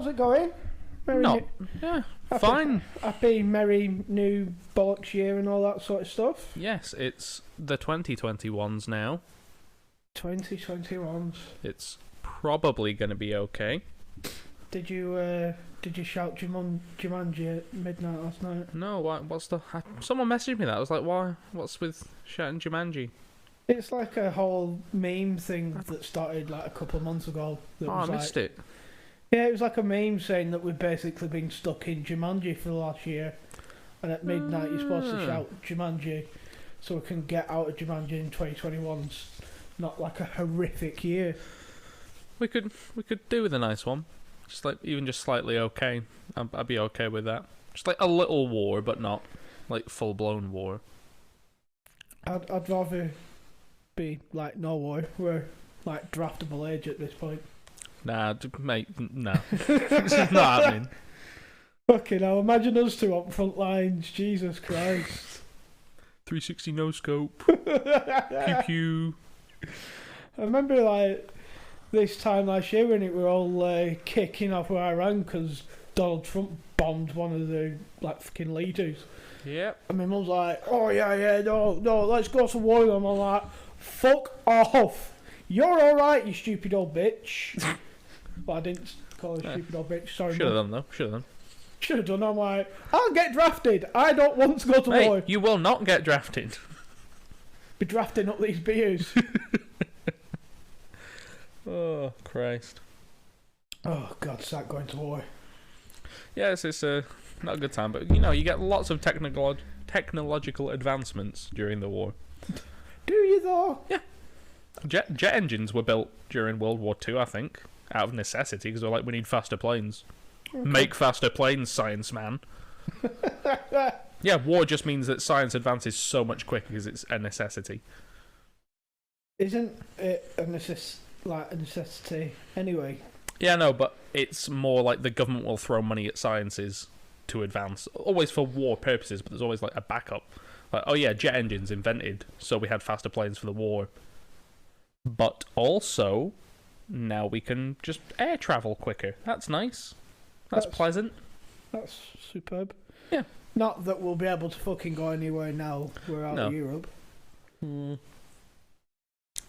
how's it going? Fine. Happy, merry, new bollocks year and all that sort of stuff. Yes, it's the 2021s now. 2021s. It's probably going to be okay. Did you shout Jumanji at midnight last night? No, what's the... Someone messaged me that. I was like, why? What's with shouting Jumanji? It's like a whole meme thing that started like a couple of months ago. I missed it. Yeah, it was like a meme saying that we've basically been stuck in Jumanji for the last year. And at midnight you're supposed to shout Jumanji so we can get out of Jumanji in 2021's not like a horrific year. We could do with a nice one. Just slightly okay. I'd be okay with that. Just like a little war, but not like full-blown war. I'd rather be like no war. We're like draftable age at this point. Nah, mate, no. It's just not happening. Fucking hell, imagine us two on front lines. Jesus Christ. 360 no scope. Pew pew. I remember like this time last year when it were all kicking off with Iran because Donald Trump bombed one of the like fucking leaders. Yep. And my mum's like, oh yeah, no, let's go to war with them. I'm like, fuck off. You're alright, you stupid old bitch. But I didn't call her stupid old bitch, sorry. Should have done though, should have done. Should have done, I'm like, I'll get drafted. I don't want to go to war. You will not get drafted. Be drafting up these beers. Oh, Christ. Oh, God, start going to war. Yes, it's not a good time, but you get lots of technological advancements during the war. Do you, though? Yeah. Jet engines were built during World War II, I think, out of necessity, because they're like, we need faster planes. Okay. Make faster planes, science man. Yeah, war just means that science advances so much quicker because it's a necessity. Isn't it a necessity anyway? Yeah, no, but it's more like the government will throw money at sciences to advance, always for war purposes, but there's always like a backup. Like, oh yeah, jet engines invented, so we had faster planes for the war. But also, now we can just air travel quicker. That's nice. That's pleasant. That's superb. Yeah. Not that we'll be able to fucking go anywhere now we're out of Europe.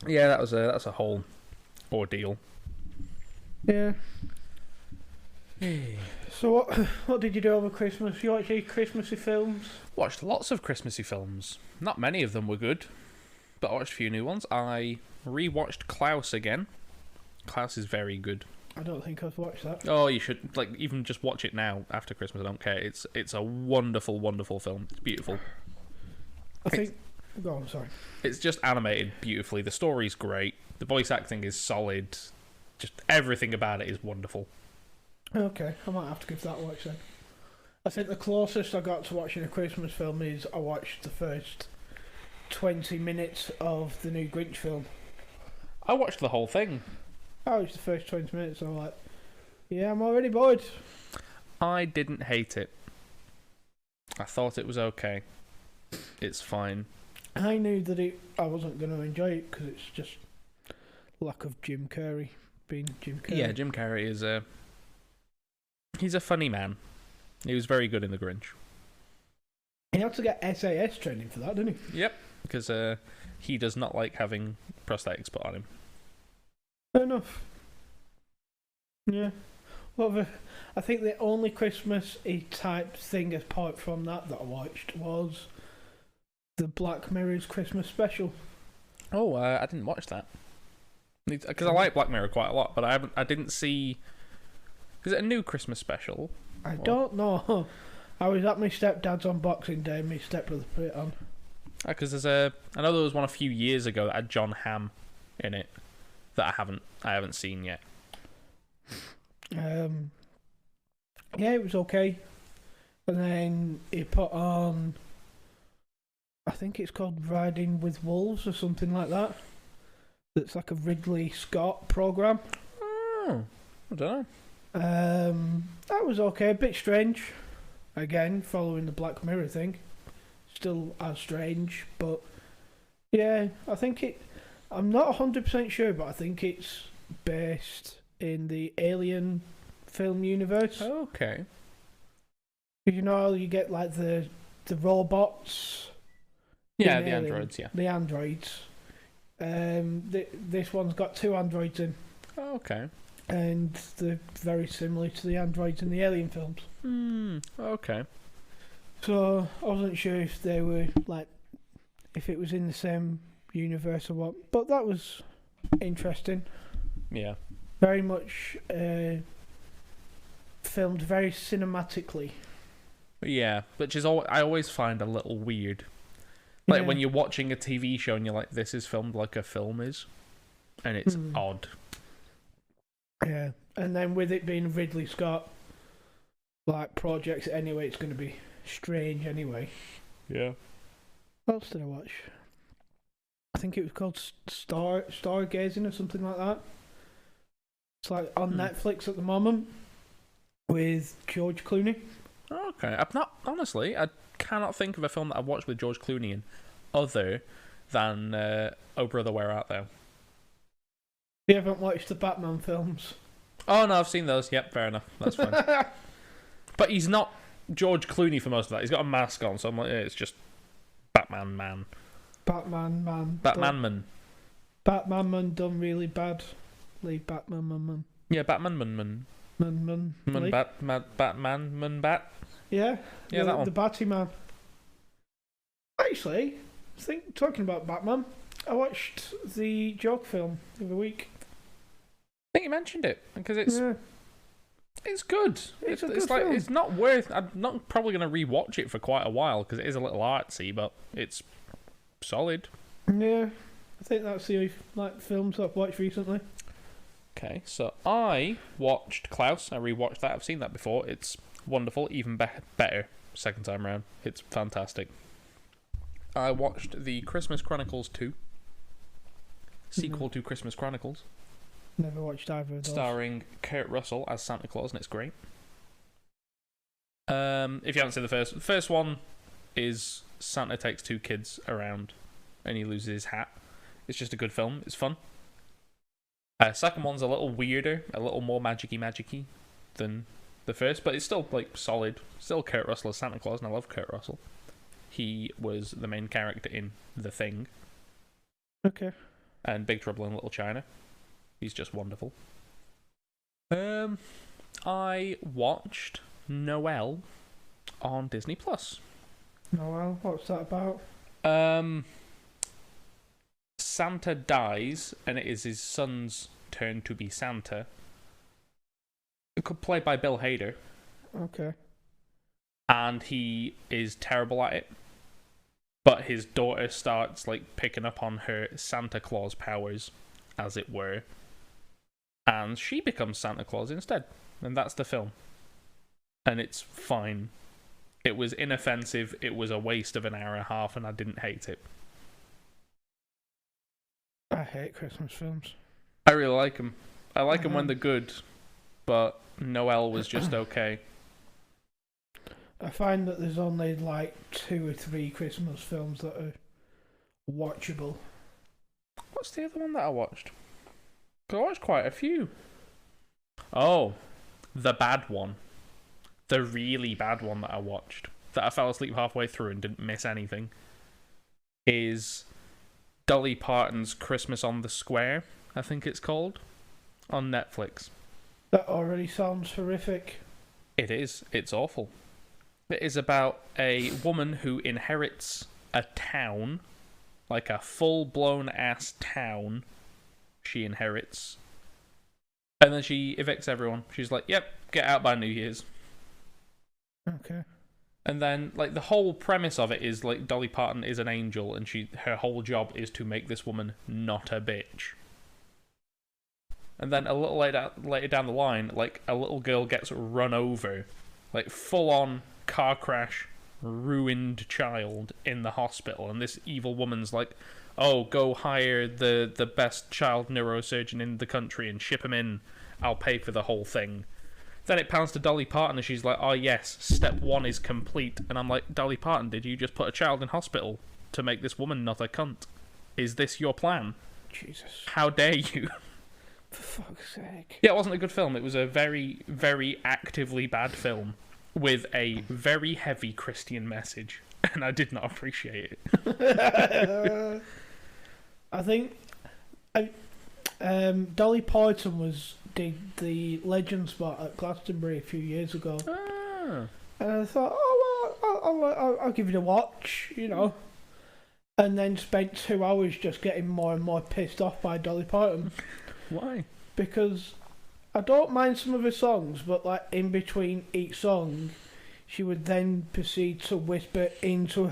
Yeah, that's a whole ordeal. Yeah. So what did you do over Christmas? You watch any Christmassy films? Watched lots of Christmassy films. Not many of them were good, but I watched a few new ones. I rewatched Klaus again. Klaus is very good. I don't think I've watched that. Oh, you should even just watch it now after Christmas. I don't care. It's a wonderful, wonderful film. It's beautiful. Go on, sorry. It's just animated beautifully. The story's great. The voice acting is solid. Just everything about it is wonderful. Okay, I might have to give that a watch then. I think the closest I got to watching a Christmas film is I watched the first 20 minutes of the new Grinch film. I watched the whole thing. I watched the first 20 minutes and I'm like, yeah, I'm already bored. I didn't hate it. I thought it was okay. It's fine. I knew that I wasn't going to enjoy it because it's just lack of Jim Carrey being Jim Carrey. Yeah, Jim Carrey is he's a funny man. He was very good in The Grinch. He had to get SAS training for that, didn't he? Yep, because he does not like having prosthetics put on him. Fair enough. Yeah. I think the only Christmas-y type thing apart from that I watched was the Black Mirror's Christmas special. Oh, I didn't watch that. Because I like Black Mirror quite a lot, but I didn't see... Is it a new Christmas special? I don't know. I was at my stepdad's on Boxing Day and my stepbrother put it on. Because I know there was one a few years ago that had John Hamm in it that I haven't seen yet. Yeah, it was okay. And then he put on, I think it's called Riding with Wolves or something like that. That's like a Ridley Scott program. Oh, I don't know. That was okay. A bit strange. Again, following the Black Mirror thing. Still as strange, but yeah, I think I'm not 100% sure, but I think it's based in the Alien film universe. Okay. You know how you get like the robots. Yeah, in the Alien? androids. Yeah. The androids. This one's got 2 androids in, Okay. and they're very similar to the androids in the Alien films. Okay. So I wasn't sure if they were like, if it was in the same universe or what. But that was interesting. Yeah. Very much filmed very cinematically. Yeah, which is I always find a little weird. Like Yeah. when you're watching a TV show and you're like, this is filmed like a film is, and it's odd. Yeah, and then with it being Ridley Scott, like projects anyway, it's going to be strange anyway. Yeah. What else did I watch? I think it was called Stargazing or something like that. It's like on Netflix at the moment with George Clooney. Okay. I cannot think of a film that I've watched with George Clooney in other than Oh Brother, Where Art Thou? You haven't watched the Batman films? Oh, no, I've seen those. Yep, fair enough. That's fine. But he's not George Clooney for most of that. He's got a mask on, so I'm like, it's just Batman Man. Batman Man done really bad. Leave Batman Man. Yeah, Batman Man. Bat. Yeah, that one. The Batman. Actually, talking about Batman, I watched the Joker film the other week. I think you mentioned it because it's good. It's a it's good like film. it's not worth. I'm not probably going to rewatch it for quite a while because it is a little artsy, but it's solid. Yeah, I think that's the films I've watched recently. Okay, so I watched Klaus. I rewatched that. I've seen that before. It's wonderful, even better second time around. It's fantastic. I watched the Christmas Chronicles 2, sequel to Christmas Chronicles, Never watched either of those. starring Kurt Russell as Santa Claus, and it's great. If you haven't seen the first one is Santa takes 2 kids around and he loses his hat. It's just a good film. It's fun. Second one's a little weirder, a little more magicy than the first, but it's still like solid. Still Kurt Russell as Santa Claus, and I love Kurt Russell. He was the main character in The Thing. Okay. And Big Trouble in Little China. He's just wonderful. I watched Noel on Disney Plus. Noel, what's that about? Santa dies, and it is his son's turn to be Santa. Played by Bill Hader. Okay. And he is terrible at it. But his daughter starts like picking up on her Santa Claus powers, as it were. And she becomes Santa Claus instead. And that's the film. And it's fine. It was inoffensive. It was a waste of an hour and a half, and I didn't hate it. I hate Christmas films. I really like them. I like them when they're good. But Noel was just okay. I find that there's only like 2 or 3 Christmas films that are watchable. What's the other one that I watched? 'Cause I watched quite a few. Oh, the bad one. The really bad one that I watched, that I fell asleep halfway through and didn't miss anything, is Dolly Parton's Christmas on the Square, I think it's called, on Netflix. That already sounds horrific. It is. It's awful. It is about a woman who inherits a town, like a full-blown ass town she inherits. And then she evicts everyone. She's like, yep, get out by New Year's. Okay. And then, like, the whole premise of it is, like, Dolly Parton is an angel, and her whole job is to make this woman not a bitch. And then a little later down the line, like, a little girl gets run over. Like, full-on car crash, ruined child in the hospital. And this evil woman's like, oh, go hire the best child neurosurgeon in the country and ship him in. I'll pay for the whole thing. Then it pounds to Dolly Parton and she's like, oh yes, step 1 is complete. And I'm like, Dolly Parton, did you just put a child in hospital to make this woman not a cunt? Is this your plan? Jesus. How dare you? For fuck's sake. Yeah, it wasn't a good film. It was a very, very actively bad film with a very heavy Christian message, and I did not appreciate it. I think Dolly Parton did the legend spot at Glastonbury a few years ago. Ah. And I thought, oh, well, I'll give it a watch, you know. And then spent 2 hours just getting more and more pissed off by Dolly Parton. Why? Because I don't mind some of her songs, but like in between each song, she would then proceed to whisper into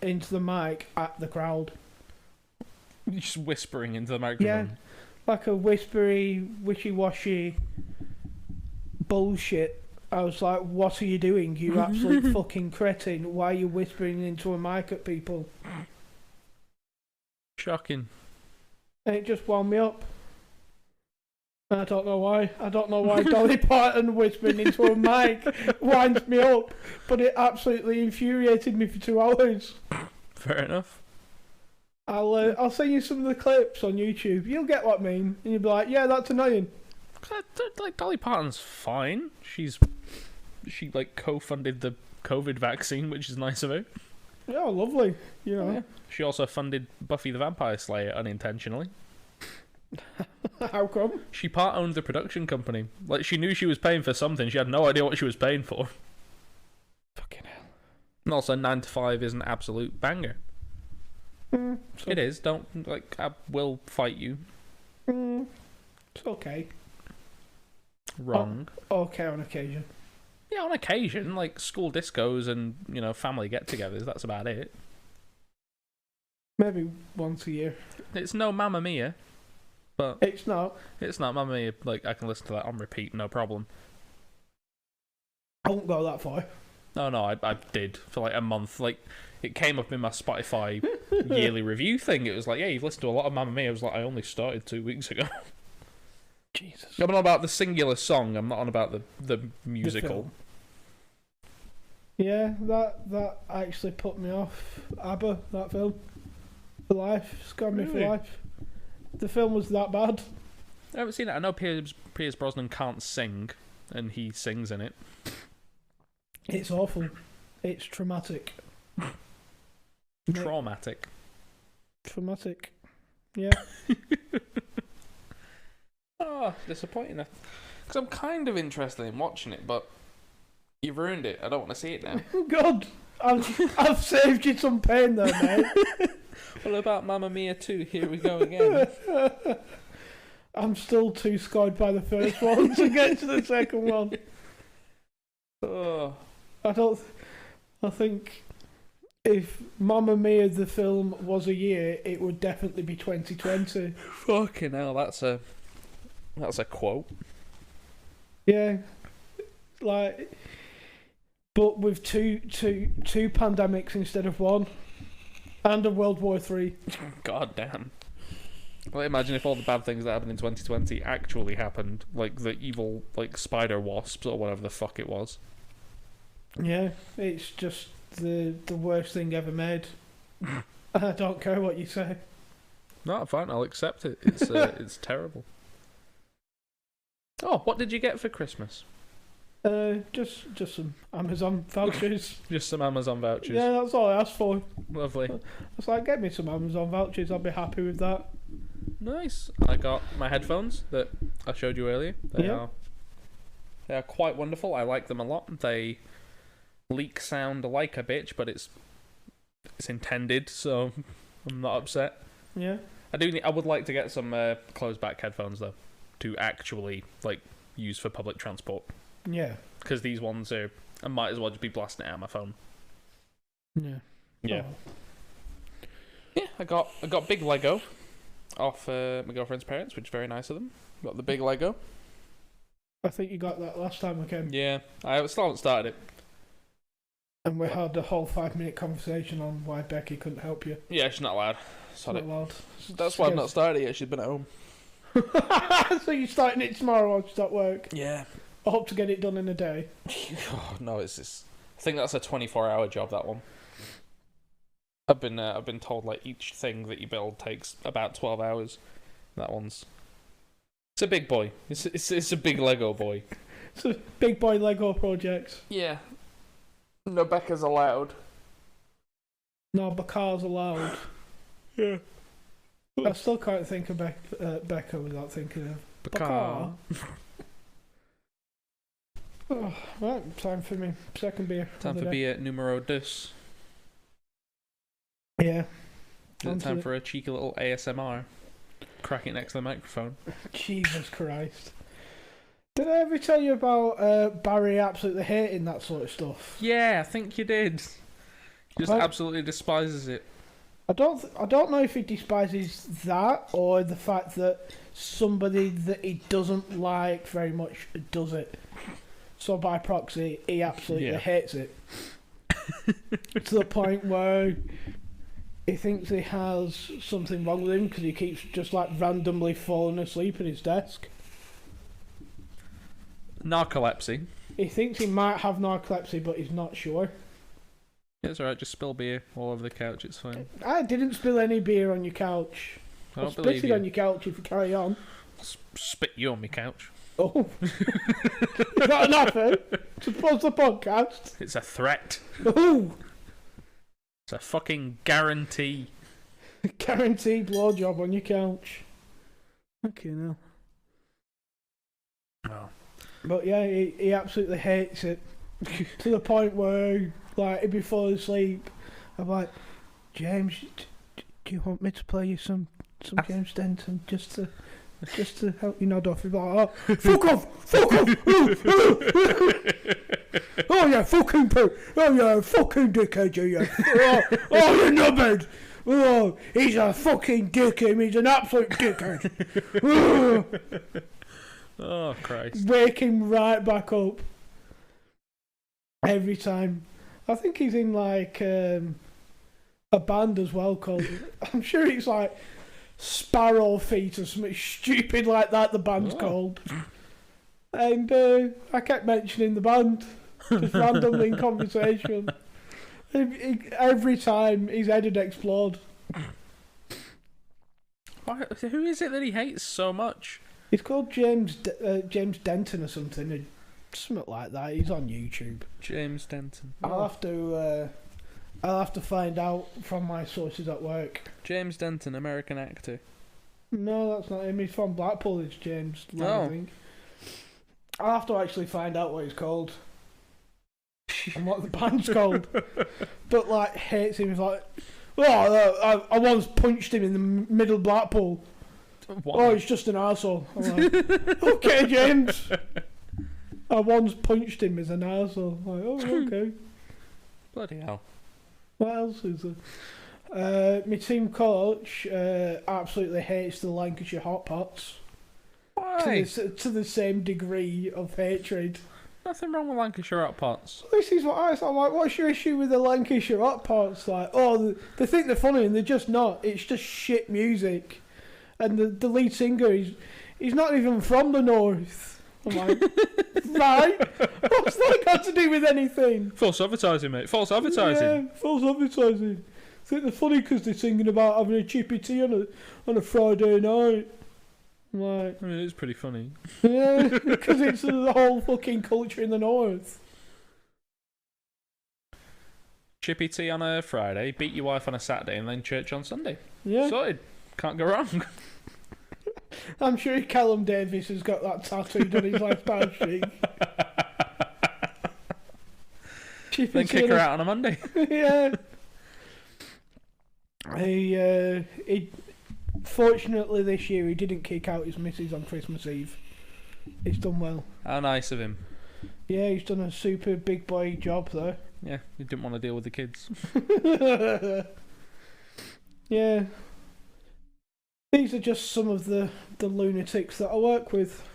the mic at the crowd. Just whispering into the microphone. Yeah, like a whispery, wishy-washy bullshit. I was like, what are you doing, you absolute fucking cretin? Why are you whispering into a mic at people? Shocking. And it just wound me up. And I don't know why. I don't know why Dolly Parton whispering into a mic winds me up, but it absolutely infuriated me for 2 hours. Fair enough. I'll send you some of the clips on YouTube. You'll get what I mean. And you'll be like, yeah, that's annoying. Like, Dolly Parton's fine. She like co-funded the COVID vaccine, which is nice of her. Yeah, lovely. You know. Yeah. She also funded Buffy the Vampire Slayer unintentionally. How come? She part-owned the production company. Like, she knew she was paying for something. She had no idea what she was paying for. Fucking hell. And also, 9 to 5 is an absolute banger. So It is. Don't, like, I will fight you. it's okay. Wrong. Okay on occasion. Yeah, on occasion, like school discos and, you know, family get-togethers, that's about it. Maybe once a year. It's no Mamma Mia, but It's not. it's not Mamma Mia. Like, I can listen to that on repeat, no problem. I won't go that far. No, I did for like a month. Like, it came up in my Spotify yearly review thing. It was like, yeah, you've listened to a lot of Mamma Mia. I was like, I only started 2 weeks ago. Jesus. I'm on about the singular song. I'm not on about the musical. Yeah, that actually put me off ABBA, that film. For life. Scarred me for Really? life. The film was that bad. I haven't seen it. I know Pierce Brosnan can't sing, and he sings in it. It's awful. It's traumatic. Traumatic. Traumatic. Yeah. Oh, disappointing. Because I'm kind of interested in watching it, but you've ruined it. I don't want to see it now. God, I've saved you some pain there, mate. What about Mamma Mia 2? Here we go again. I'm still too scarred by the first one to get to the second one. Oh. I think if Mamma Mia the film was a year, it would definitely be 2020. Fucking hell, that's a quote. Yeah, like, but with two pandemics instead of one, and a World War III. God damn. Well, imagine if all the bad things that happened in 2020 actually happened, like the evil, like, spider wasps or whatever the fuck it was. Yeah, it's just the worst thing ever made. I don't care what you say. No, fine, I'll accept it. It's it's terrible. Oh, what did you get for Christmas? Just some Amazon vouchers. Just some Amazon vouchers. Yeah, that's all I asked for. Lovely. I was like, get me some Amazon vouchers, I'll be happy with that. Nice. I got my headphones that I showed you earlier. They are quite wonderful. I like them a lot. They leak sound like a bitch, but it's intended, so I'm not upset. Yeah. I would like to get some closed back headphones though, to actually like use for public transport. Yeah. Because these ones I might as well just be blasting it out of my phone. Yeah. Yeah. Oh. Yeah, I got big Lego off my girlfriend's parents, which is very nice of them. Got the big Lego. I think you got that last time I came. Yeah, I still haven't started it. And we had a whole 5-minute conversation on why Becky couldn't help you. Yeah, she's not allowed. Not allowed. That's why I've not started it yet. She's been at home. So you're starting it tomorrow while she's at work? Yeah. I hope to get it done in a day. Oh, no, it's just... I think that's a 24-hour job, that one. I've been told like each thing that you build takes about 12 hours. That one's... It's a big boy. It's a big Lego boy. It's a big boy Lego project. Yeah. No Becca's allowed. No, Bacar's allowed. Yeah. I still can't think of Becca without thinking of Bacar. Oh, right, time for me. Second beer. Time for beer numero dos. Yeah. Is it time for a cheeky little ASMR? Crack it next to the microphone. Jesus Christ. Did I ever tell you about Barry absolutely hating that sort of stuff? Yeah, I think you did. He just absolutely despises it. I don't know if he despises that or the fact that somebody that he doesn't like very much does it. So by proxy, he absolutely hates it. To the point where he thinks he has something wrong with him because he keeps just like randomly falling asleep at his desk. Narcolepsy. He thinks he might have narcolepsy, but he's not sure. Yeah, it's alright, just spill beer all over the couch, it's fine. I didn't spill any beer on your couch. I don't believe spit it you. on your couch if you carry on. Spit you on my couch. Oh. Is that an offer to pause the podcast? It's a threat. Oh. It's a fucking guarantee. Guaranteed blowjob on your couch. Okay, now. Oh. But yeah, he absolutely hates it. To the point where, like, if he falls asleep, I'm like, James, do you want me to play you some James Denton just to help you nod off? He's like, oh, fuck off! Oh yeah, fucking poo! Oh yeah, fucking dickhead, you! Oh, you knobhead! Oh, he's a fucking dickhead. He's an absolute dickhead. Oh Christ! Wake him right back up. Every time. I think he's in like a band as well called, I'm sure it's like Sparrow Feet or something stupid like that the band's called. And I kept mentioning the band just randomly in conversation. Every time his head would explode. Who is it that he hates so much? He's called James Denton or something. Something like that. He's on YouTube. James Denton. I'll have to find out from my sources at work. James Denton, American actor. No, that's not him. He's from Blackpool. It's James. Oh. I think. I'll have to actually find out what he's called and what the band's called. But like, hates him. He's like, oh, I once punched him in the middle of Blackpool. What? Oh, he's just an arsehole. I'm like, okay, James. I once punched him as an arsehole. Like, oh, okay. Bloody hell. What else is there? My team coach absolutely hates the Lancashire Hot Pots. Why? To the same degree of hatred. Nothing wrong with Lancashire hot pots. This is what I'm like, what's your issue with the Lancashire Hot Pots? Like, oh, they think they're funny and they're just not. It's just shit music. And the lead singer, he's not even from the north. I'm like, right? What's that got to do with anything? False advertising, mate. False advertising. Yeah, false advertising. I think they're funny because they're singing about having a chippy tea on a Friday night. I'm like, I mean, it's pretty funny. yeah, because it's the whole fucking culture in the north. Chippy tea on a Friday, beat your wife on a Saturday, and then church on Sunday. Yeah. Sorted. Can't go wrong. I'm sure Callum Davis has got that tattooed on his left arm cheek. Then kick her out on a Monday. Yeah. He fortunately this year he didn't kick out his missus on Christmas Eve. He's done well. How nice of him. Yeah, he's done a super big boy job there. Yeah, he didn't want to deal with the kids. Yeah. These are just some of the lunatics that I work with.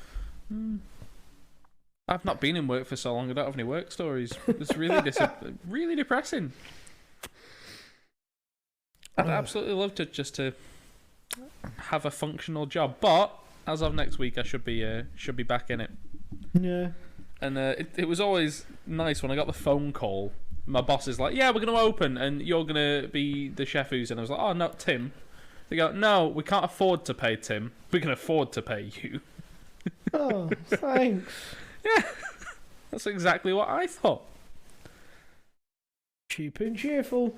I've not been in work for so long, I don't have any work stories. It's really really depressing. I'd absolutely love to have a functional job, but as of next week I should be back in it. Yeah. And it was always nice when I got the phone call. My boss is like, yeah, we're going to open and you're going to be the chef who's in. I was like, oh, not Tim. They go, no, we can't afford to pay Tim. We can afford to pay you. Oh, thanks. Yeah, that's exactly what I thought. Cheap and cheerful.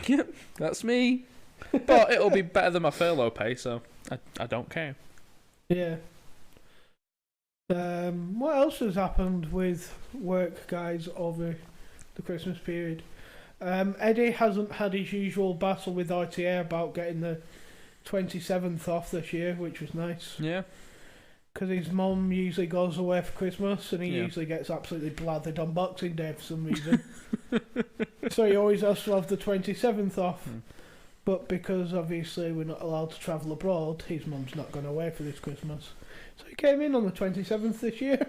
Yep, that's me. But it'll be better than my furlough pay, so I don't care. Yeah. What else has happened with work, guys, over the Christmas period? Eddie hasn't had his usual battle with RTA about getting the 27th off this year, which was nice. Yeah. Because his mum usually goes away for Christmas and he Yeah. usually gets absolutely blathered on Boxing Day for some reason. So he always has to have the 27th off. But because obviously we're not allowed to travel abroad, his mum's not gone away for this Christmas. So he came in on the 27th this year.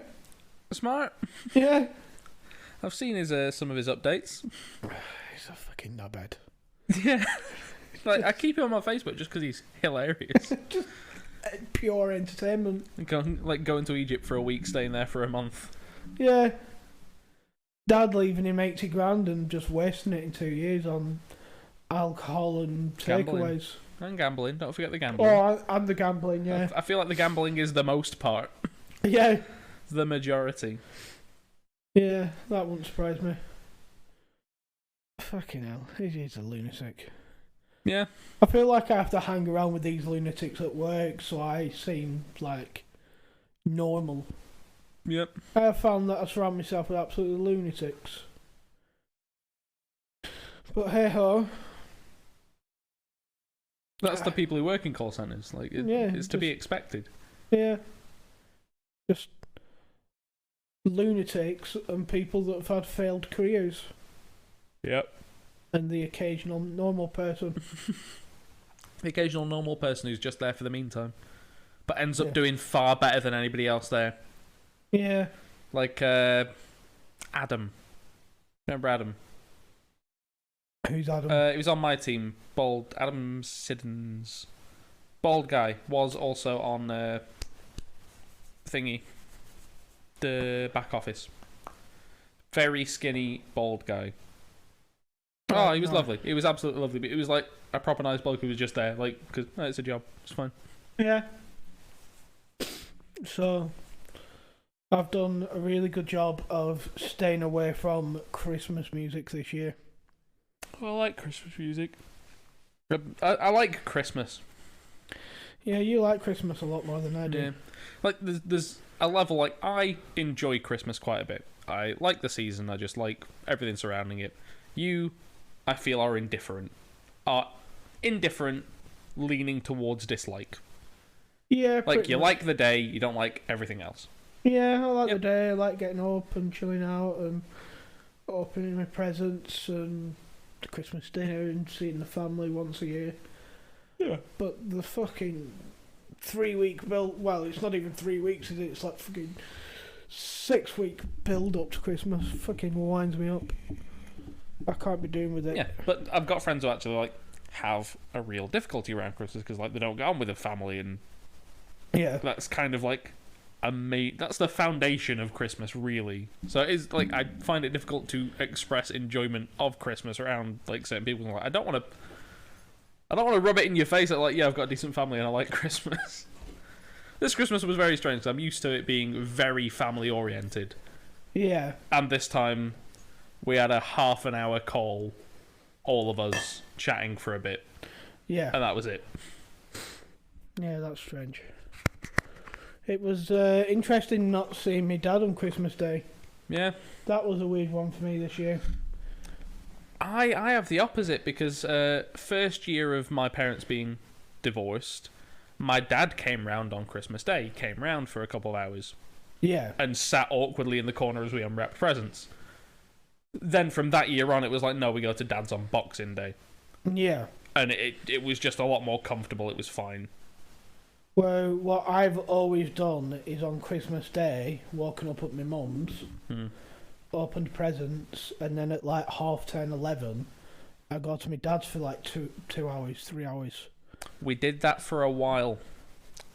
Smart. Yeah. I've seen his some of his updates. He's a fucking knobhead. Yeah. Like, I keep him on my Facebook just because he's hilarious. Just pure entertainment. Going to Egypt for a week, staying there for a month. Yeah. Dad leaving him 80 grand and just wasting it in 2 years on alcohol and Gambling. takeaways. And gambling. Don't forget the gambling. Oh, and the gambling, yeah. I feel like the gambling is the most part. Yeah. The majority. Yeah, that wouldn't surprise me. Fucking hell, he's a lunatic. Yeah. I feel like I have to hang around with these lunatics at work so I seem like normal. Yep. I have found that I surround myself with absolute lunatics. But hey ho. That's the people who work in call centres. Like, it's to be expected. Yeah. Just lunatics and people that have had failed careers. Yep. And the occasional normal person. The occasional normal person who's just there for the meantime, but ends up doing far better than anybody else there. Yeah. Like Adam. Remember Adam? Who's Adam? He was on my team. Bald Adam Siddons. Bald guy was also on thingy. The back office. Very skinny bald guy. Oh, he was lovely. He was absolutely lovely. But he was like a proper nice bloke who was just there, like, because it's a job. It's fine. Yeah. So, I've done a really good job of staying away from Christmas music this year. I like Christmas music. I like Christmas. Yeah, you like Christmas a lot more than I do. Yeah. Like, there's a level, like, I enjoy Christmas quite a bit. I like the season. I just like everything surrounding it. You, I feel, are indifferent. Leaning towards dislike. Yeah, like you much. like the day, you don't like everything else. Yeah, I like the day. I like getting up and chilling out and opening my presents and the Christmas dinner and seeing the family once a year. Yeah. But the fucking 3-week build, well, it's not even 3 weeks, is it? It's like fucking 6-week build up to Christmas. Fucking winds me up. I can't be doing with it. Yeah, but I've got friends who actually like have a real difficulty around Christmas because like they don't get on with a family, and that's kind of like that's the foundation of Christmas, really. So it is like I find it difficult to express enjoyment of Christmas around like certain people. Like I don't want to rub it in your face that like I've got a decent family and I like Christmas. This Christmas was very strange because I'm used to it being very family oriented. Yeah. And this time we had a half an hour call, all of us chatting for a bit. Yeah. And that was it. Yeah, that's strange. It was interesting not seeing my dad on Christmas Day. Yeah. That was a weird one for me this year. I have the opposite because first year of my parents being divorced, my dad came round on Christmas Day. He came round for a couple of hours. Yeah. And sat awkwardly in the corner as we unwrapped presents. Then from that year on, it was like, no, we go to Dad's on Boxing Day. Yeah. And it was just a lot more comfortable. It was fine. Well, what I've always done is on Christmas Day, walking up at my mum's, opened presents, and then at like 10:30, 11, I go to my dad's for like 2 hours, 3 hours. We did that for a while.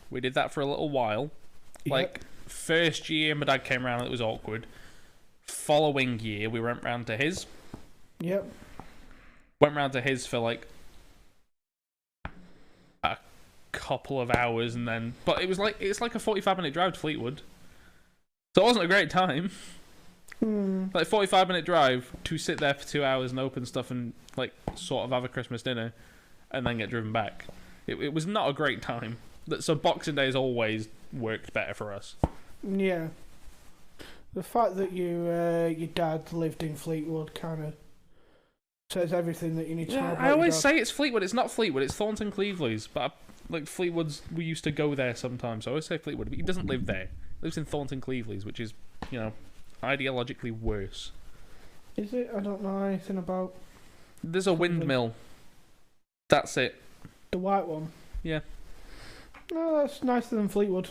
We did that for a little while. Yep. Like, first year my dad came around and it was awkward. Following year, we went round to his. Yep. Went round to his for like a couple of hours and then... But it's like a 45-minute drive to Fleetwood. So it wasn't a great time. Mm. Like 45-minute drive to sit there for 2 hours and open stuff and like sort of have a Christmas dinner, and then get driven back. It was not a great time. So Boxing Day has always worked better for us. Yeah. The fact that your dad lived in Fleetwood kind of says everything that you need to know about I always your dad. say it's Fleetwood. It's not Fleetwood. It's Thornton Cleveland's. But like Fleetwood's, we used to go there sometimes. So I always say Fleetwood, but he doesn't live there. He lives in Thornton Cleveland's, which is, ideologically worse. Is it? I don't know anything about There's a windmill. That's it. the white one. Yeah. No, that's nicer than Fleetwood.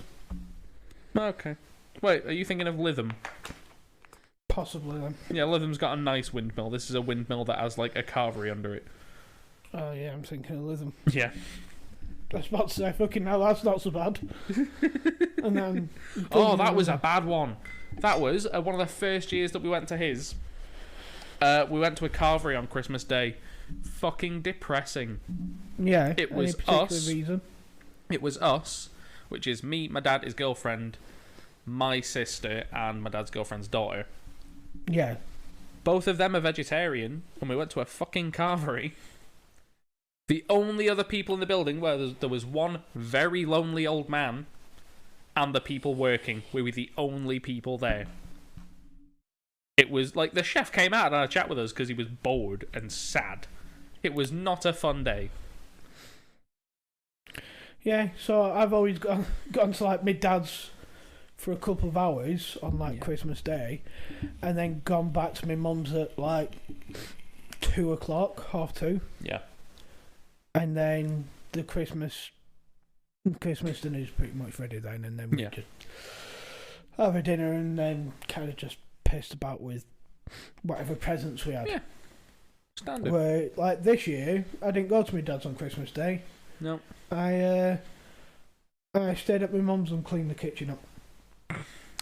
Okay. Wait, are you thinking of Lytham? Possibly then. Yeah, Lytham's got a nice windmill. This is a windmill that has like a carvery under it. Oh yeah, I'm thinking of Lytham. Yeah. I was about to say, fucking hell, that's not so bad. And then... Oh, that was a bad one. That was one of the first years that we went to his. We went to a carvery on Christmas Day. Fucking depressing. Yeah, It was any particular us. reason? It was us, which is me, my dad, his girlfriend, my sister, and my dad's girlfriend's daughter. Yeah. Both of them are vegetarian, and we went to a fucking carvery. The only other people in the building where there was one very lonely old man and the people working. We were the only people there. It was like the chef came out and had a chat with us because he was bored and sad. It was not a fun day. Yeah, so I've always gone to like my dad's for a couple of hours on like Christmas Day, and then gone back to my mum's at like 2 o'clock, 2:30. Yeah. And then the Christmas dinner is pretty much ready then, and then we just have a dinner and then kind of just pissed about with whatever presents we had. Yeah. Standard. Where like this year, I didn't go to my dad's on Christmas Day. No. I stayed at my mum's and cleaned the kitchen up.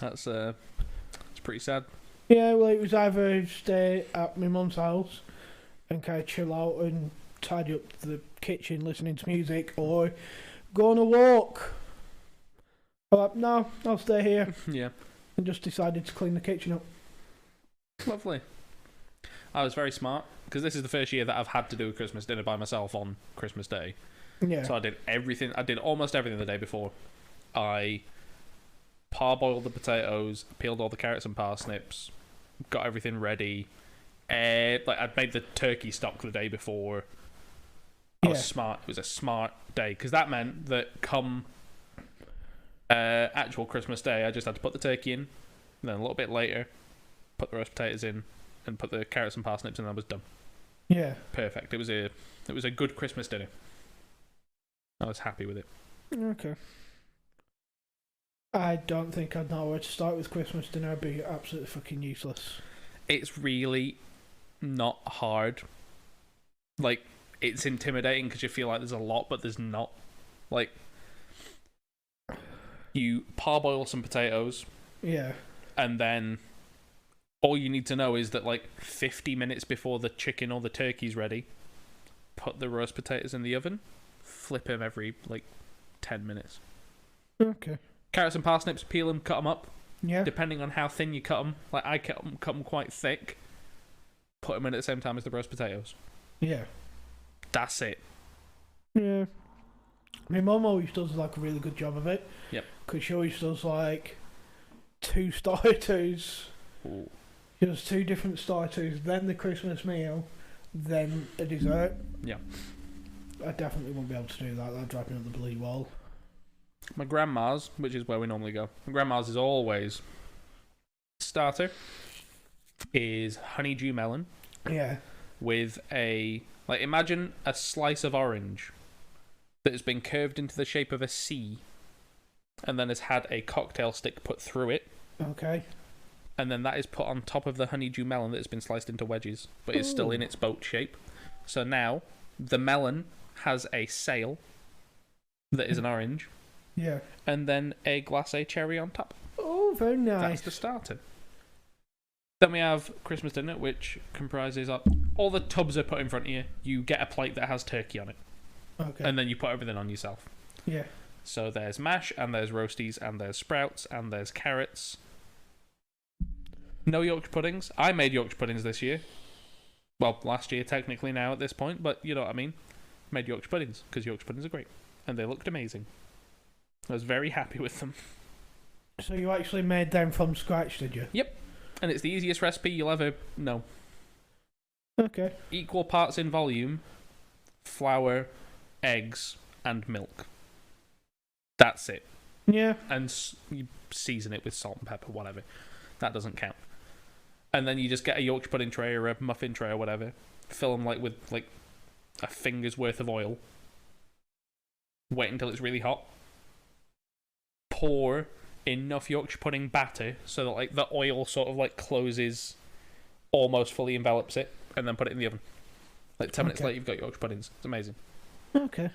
That's it's pretty sad. Yeah, well, it was either stay at my mum's house and kind of chill out and tidy up the kitchen, listening to music, or go on a walk. I'm like, no, I'll stay here. Yeah. And just decided to clean the kitchen up. Lovely. I was very smart because this is the first year that I've had to do a Christmas dinner by myself on Christmas Day. Yeah. So I did everything. I did almost everything the day before. I parboiled the potatoes, peeled all the carrots and parsnips, got everything ready. I'd made the turkey stock the day before. I was smart. It was a smart day because that meant that come actual Christmas Day, I just had to put the turkey in, and then a little bit later, put the roast potatoes in, and put the carrots and parsnips, and I was done. Yeah. Perfect. It was a good Christmas dinner. I was happy with it. Okay. I don't think I'd know where to start with Christmas dinner. I'd be absolutely fucking useless. It's really not hard. Like, it's intimidating because you feel like there's a lot, but there's not. Like, you parboil some potatoes. Yeah. And then all you need to know is that, like, 50 minutes before the chicken or the turkey's ready, put the roast potatoes in the oven, flip them every, 10 minutes. Okay. Carrots and parsnips, peel them, cut them up. Yeah. Depending on how thin you cut them. Like, I cut them quite thick. Put them in at the same time as the roast potatoes. Yeah. That's it. Yeah. My mum always does a really good job of it. Yep. Because she always does 2 starters. Ooh. She does 2 different starters, then the Christmas meal, then a dessert. Yeah. I definitely won't be able to do that. That'd drive me up the bloody wall. My grandma's, which is where we normally go. My grandma's is always starter is honeydew melon. Yeah. With imagine a slice of orange that has been curved into the shape of a C and then has had a cocktail stick put through it. Okay. And then that is put on top of the honeydew melon that has been sliced into wedges, but is still in its boat shape. So now the melon has a sail that is an orange. Yeah. And then a glacé cherry on top. Oh, very nice. That's the starter. Then we have Christmas dinner, which comprises of all the tubs are put in front of you. You get a plate that has turkey on it. Okay. And then you put everything on yourself. Yeah. So there's mash, and there's roasties, and there's sprouts, and there's carrots, No Yorkshire puddings. I made Yorkshire puddings this year. Well, last year technically now at this point, but you know what I mean. Made Yorkshire puddings because Yorkshire puddings are great and they looked amazing. I was very happy with them. So you actually made them from scratch, did you? Yep. And it's the easiest recipe you'll ever know. Okay. Equal parts in volume, flour, eggs, and milk. That's it. Yeah. And you season it with salt and pepper, whatever. That doesn't count. And then you just get a Yorkshire pudding tray or a muffin tray or whatever. Fill them with a finger's worth of oil. Wait until it's really hot. Pour enough Yorkshire pudding batter so that the oil sort of closes, almost fully envelops it, and then put it in the oven. 10 minutes later, you've got Yorkshire puddings. It's amazing. Okay.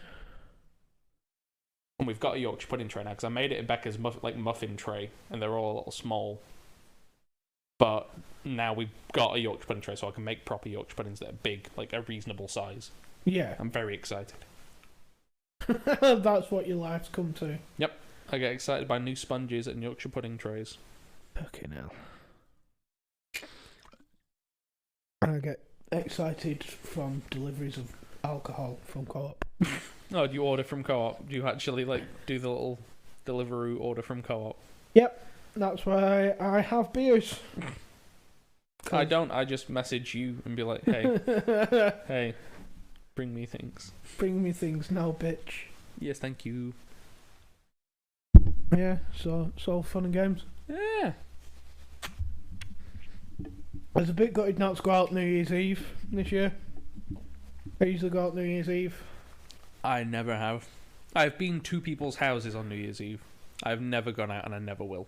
And we've got a Yorkshire pudding tray now because I made it in Becca's muffin tray, and they're all a little small. But now we've got a Yorkshire pudding tray, so I can make proper Yorkshire puddings that are big, a reasonable size. Yeah. I'm very excited. That's what your life's come to. Yep. I get excited by new sponges and Yorkshire pudding trays. Okay, now. I get excited from deliveries of alcohol from Co-op. Oh, do you order from Co-op? Do you actually do the little Deliveroo order from Co-op? Yep, that's why I have beers. I don't. I just message you and be like, hey, hey, bring me things. Bring me things now, bitch. Yes, thank you. Yeah, so it's all fun and games. Yeah. I was a bit gutted not to go out New Year's Eve this year. I usually go out New Year's Eve. I never have. I've been to people's houses on New Year's Eve. I've never gone out and I never will.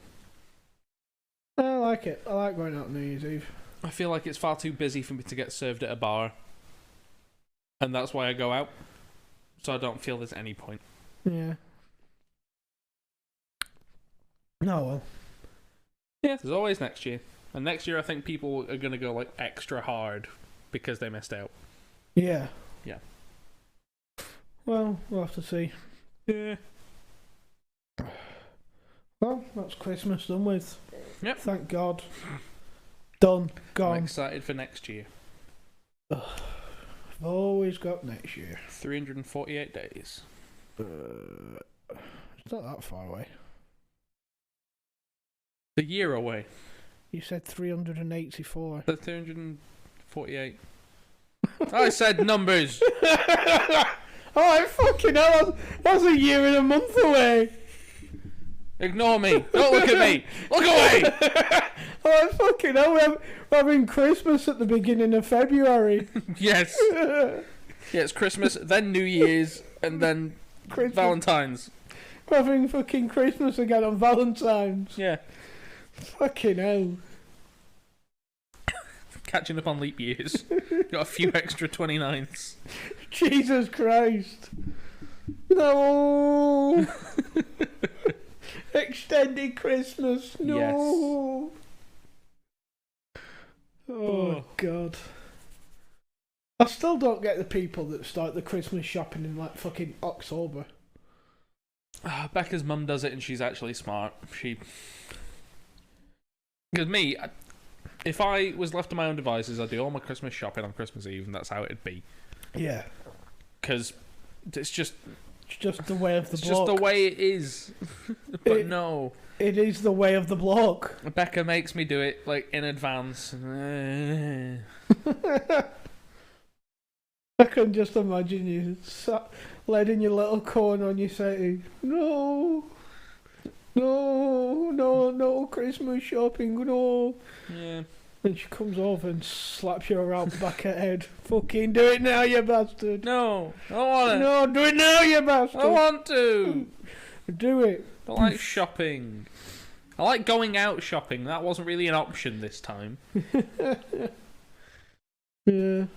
I like it. I like going out New Year's Eve. I feel like it's far too busy for me to get served at a bar. And that's why I go out. So I don't feel there's any point. Yeah. No, well. Yeah, there's always next year. And next year I think people are going to go extra hard because they missed out. Yeah. Yeah. Well, we'll have to see. Yeah. Well, that's Christmas done with. Yep. Thank God. Done. Gone. I'm excited for next year. I've always got next year. 348 days. It's not that far away. A year away. You said 384. The 348. I said numbers. Oh, fucking hell. That's a year and a month away. Ignore me. Don't look at me. Look away. Oh, fucking hell. We're having Christmas at the beginning of February. Yes. Yeah, it's Christmas, then New Year's, and then Christmas. Valentine's. We're having fucking Christmas again on Valentine's. Yeah. Fucking hell. Catching up on leap years. Got a few extra 29ths. Jesus Christ. No. Extended Christmas. No. Yes. Oh, God. I still don't get the people that start the Christmas shopping in fucking October. Becca's mum does it and she's actually smart. Because me, if I was left to my own devices, I'd do all my Christmas shopping on Christmas Eve and that's how it'd be. Yeah. Because it's just the way of the block. It's just the way it is. But no. It is the way of the block. Becca makes me do it in advance. I can just imagine you sat led in your little corner and you say, no, Christmas shopping, no. Yeah. And she comes over and slaps you around the back of the head. Fucking do it now, you bastard. No, I don't want it. No, do it now, you bastard. I want to. Do it. I like shopping. I like going out shopping. That wasn't really an option this time. Yeah.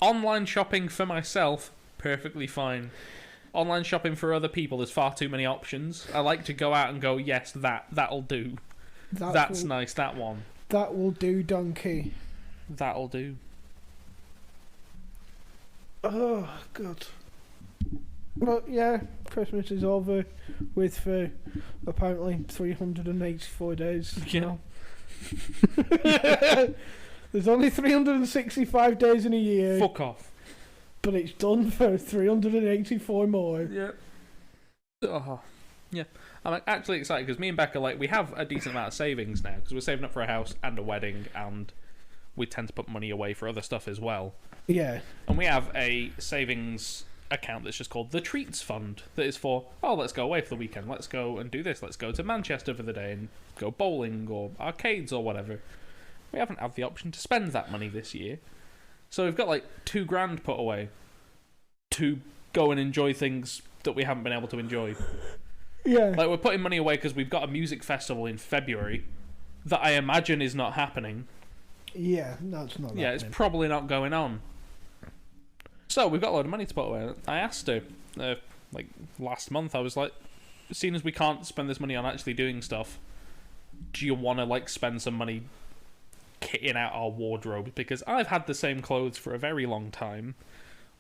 Online shopping for myself, perfectly fine. Online shopping for other people, there's far too many options. I like to go out and go, yes, that'll do. That's nice, that one. That will do, donkey. That'll do. Oh, God. But yeah, Christmas is over with for apparently 384 days. Yeah. There's only 365 days in a year. Fuck off. But it's done for 384 more. Yeah. Oh. Yeah. I'm actually excited because me and Becca, we have a decent amount of savings now because we're saving up for a house and a wedding, and we tend to put money away for other stuff as well. Yeah. And we have a savings account that's just called the Treats Fund that is for, let's go away for the weekend. Let's go and do this. Let's go to Manchester for the day and go bowling or arcades or whatever. We haven't had the option to spend that money this year. So we've got $2,000 put away to go and enjoy things that we haven't been able to enjoy. Yeah. We're putting money away because we've got a music festival in February that I imagine is not happening. Yeah, that's not happening. Yeah, it's probably not going on. So we've got a lot of money to put away. I asked her, last month, I was like, seeing as we can't spend this money on actually doing stuff, do you want to spend some money kitting out our wardrobe? Because I've had the same clothes for a very long time.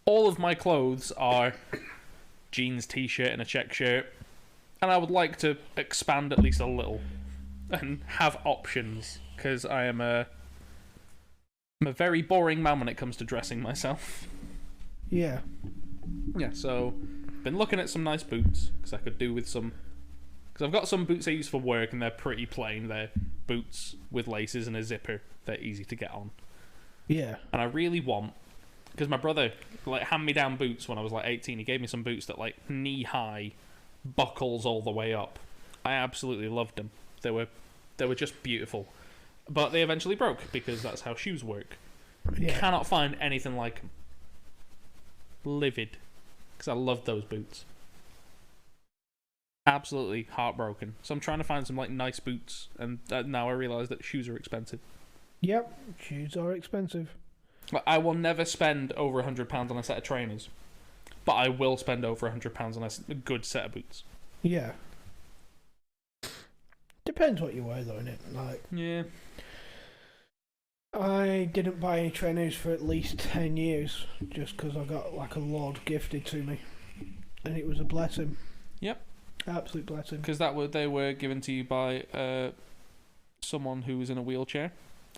All of my clothes are jeans, t-shirt, and a check shirt, and I would like to expand at least a little and have options because I'm a very boring man when it comes to dressing myself. Yeah. Yeah, so been looking at some nice boots because I could do with some. Because I've got some boots I use for work and they're pretty plain. They're boots with laces and a zipper. They're easy to get on. Yeah. And I really want, because my brother hand me down boots when I was 18. He gave me some boots that knee high, buckles all the way up. I absolutely loved them. They were just beautiful. But they eventually broke because that's how shoes work. Yeah. Cannot find anything like them. Livid, because I love those boots. Absolutely heartbroken. So I'm trying to find some nice boots, and now I realise that shoes are expensive. Yep, shoes are expensive. I will never spend over £100 on a set of trainers, but I will spend over £100 on a good set of boots. Yeah. Depends what you wear, though, innit? Yeah. I didn't buy any trainers for at least 10 years, just because I got a load gifted to me, and it was a blessing. Yep. Absolute blessing. Because they were given to you by someone who was in a wheelchair.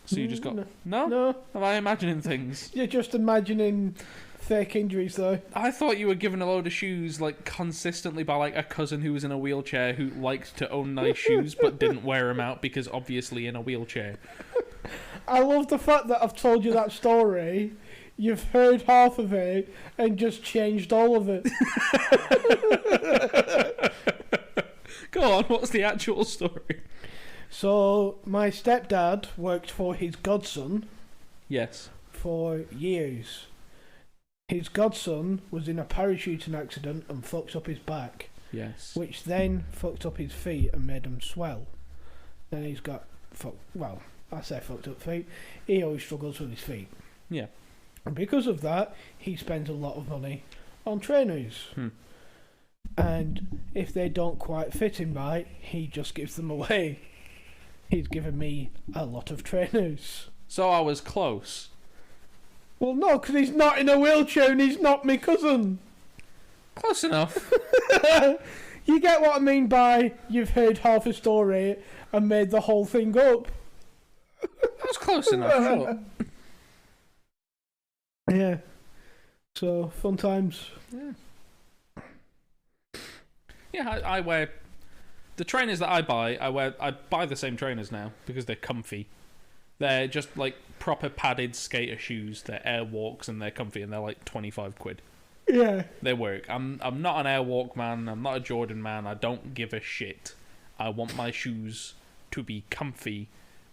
So you just got... No? Am I imagining things? You're just imagining fake injuries, though. I thought you were given a load of shoes, consistently by, a cousin who was in a wheelchair who liked to own nice shoes but didn't wear them out because obviously in a wheelchair. I love the fact that I've told you that story, you've heard half of it, and just changed all of it. Go on, what's the actual story? So, my stepdad worked for his godson. Yes. For years. His godson was in a parachuting accident and fucked up his back. Yes. Which then fucked up his feet and made them swell. Then he's got... I say fucked up feet. He always struggles with his feet. Yeah. And because of that, he spends a lot of money on trainers. And if they don't quite fit him right, he just gives them away. He's given me a lot of trainers. So I was close. Well, no, because he's not in a wheelchair and he's not my cousin. Close enough. You get what I mean by you've heard half a story and made the whole thing up. That was close enough, sure. Yeah. So, fun times. Yeah, I wear... The trainers that I buy, I buy the same trainers now because they're comfy. They're just proper padded skater shoes. They're Airwalks and they're comfy and they're 25 quid. Yeah. They work. I'm not an Airwalk man. I'm not a Jordan man. I don't give a shit. I want my shoes to be comfy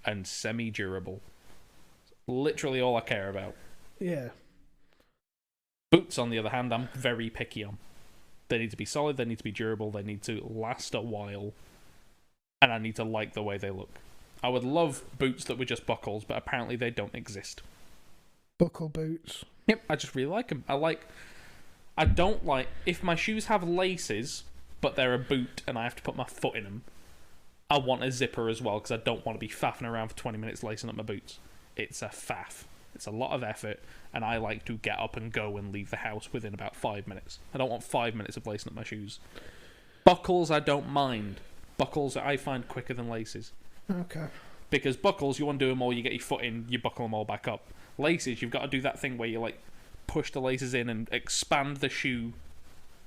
and semi-durable. Literally all I care about. Yeah. Boots, on the other hand, I'm very picky on. They need to be solid, they need to be durable, they need to last a while, and I need to like the way they look. I would love boots that were just buckles, but apparently they don't exist. Buckle boots. Yep, I just really like them. I don't like... If my shoes have laces, but they're a boot and I have to put my foot in them, I want a zipper as well, because I don't want to be faffing around for 20 minutes lacing up my boots. It's a faff. It's a lot of effort, and I like to get up and go and leave the house within about 5 minutes. I don't want 5 minutes of lacing up my shoes. Buckles, I don't mind. Buckles I find quicker than laces. Okay. Because buckles, you want to do them all, you get your foot in, you buckle them all back up. Laces, you've got to do that thing where you like push the laces in and expand the shoe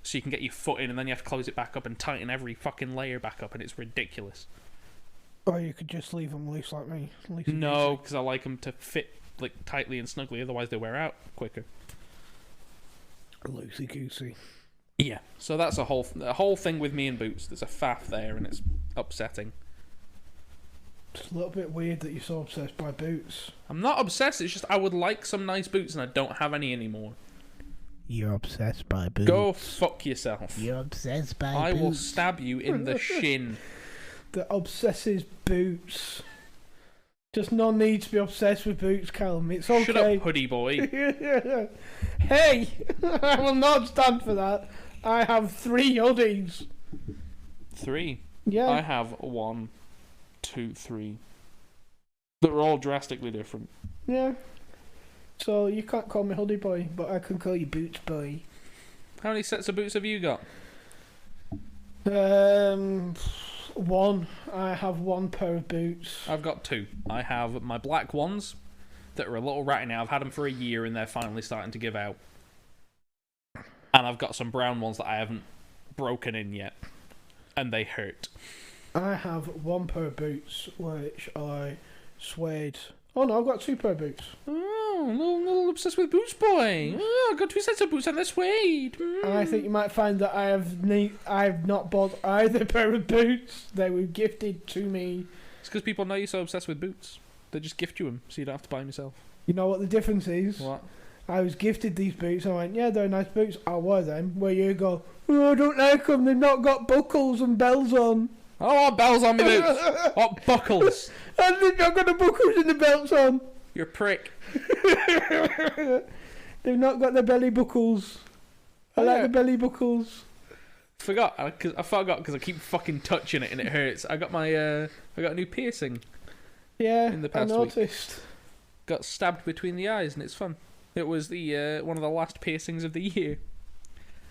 so you can get your foot in, and then you have to close it back up and tighten every fucking layer back up, and it's ridiculous. Or you could just leave them loose like me. No, because I like them to fit like tightly and snugly, otherwise they wear out quicker. Loosey goosey. Yeah. So that's a whole thing with me and boots. There's a faff there, and it's upsetting. It's a little bit weird that you're so obsessed by boots. I'm not obsessed. It's just I would like some nice boots, and I don't have any anymore. You're obsessed by boots. Go fuck yourself. You're obsessed by I boots. will stab you in the shin. The obsesses boots. Just no need to be obsessed with boots, Callum. It's okay. Shut up, hoodie boy. Hey! I will not stand for that. I have 3 hoodies. 3? Yeah. I have 1, 2, 3. They're all drastically different. Yeah. So you can't call me hoodie boy, but I can call you boots boy. How many sets of boots have you got? 1. I have 1 pair of boots. I've got 2. I have my black ones that are a little ratty now. I've had them for a year and they're finally starting to give out. And I've got some brown ones that I haven't broken in yet. And they hurt. I have 1 pair of boots, which are suede. Oh no, I've got 2 pair of boots. Oh, I'm a little obsessed with boots, boy. Oh, I've got 2 sets of boots and they're suede. And I think you might find that I have not bought either pair of boots. They were gifted to me. It's because people know you're so obsessed with boots. They just gift you them, so you don't have to buy them yourself. You know what the difference is? What? I was gifted these boots. I went, yeah, they're nice boots. I'll wear them. Where you go, oh, I don't like them. They've not got buckles and bells on. I don't want bells on my boots. What buckles? And they've not got the buckles and the belts on. You're a prick. They've not got the belly buckles. I like the belly buckles. I forgot because I keep fucking touching it and it hurts. I got a new piercing. Yeah, in the past I noticed. week. Got stabbed between the eyes and it's fun. It was the one of the last piercings of the year,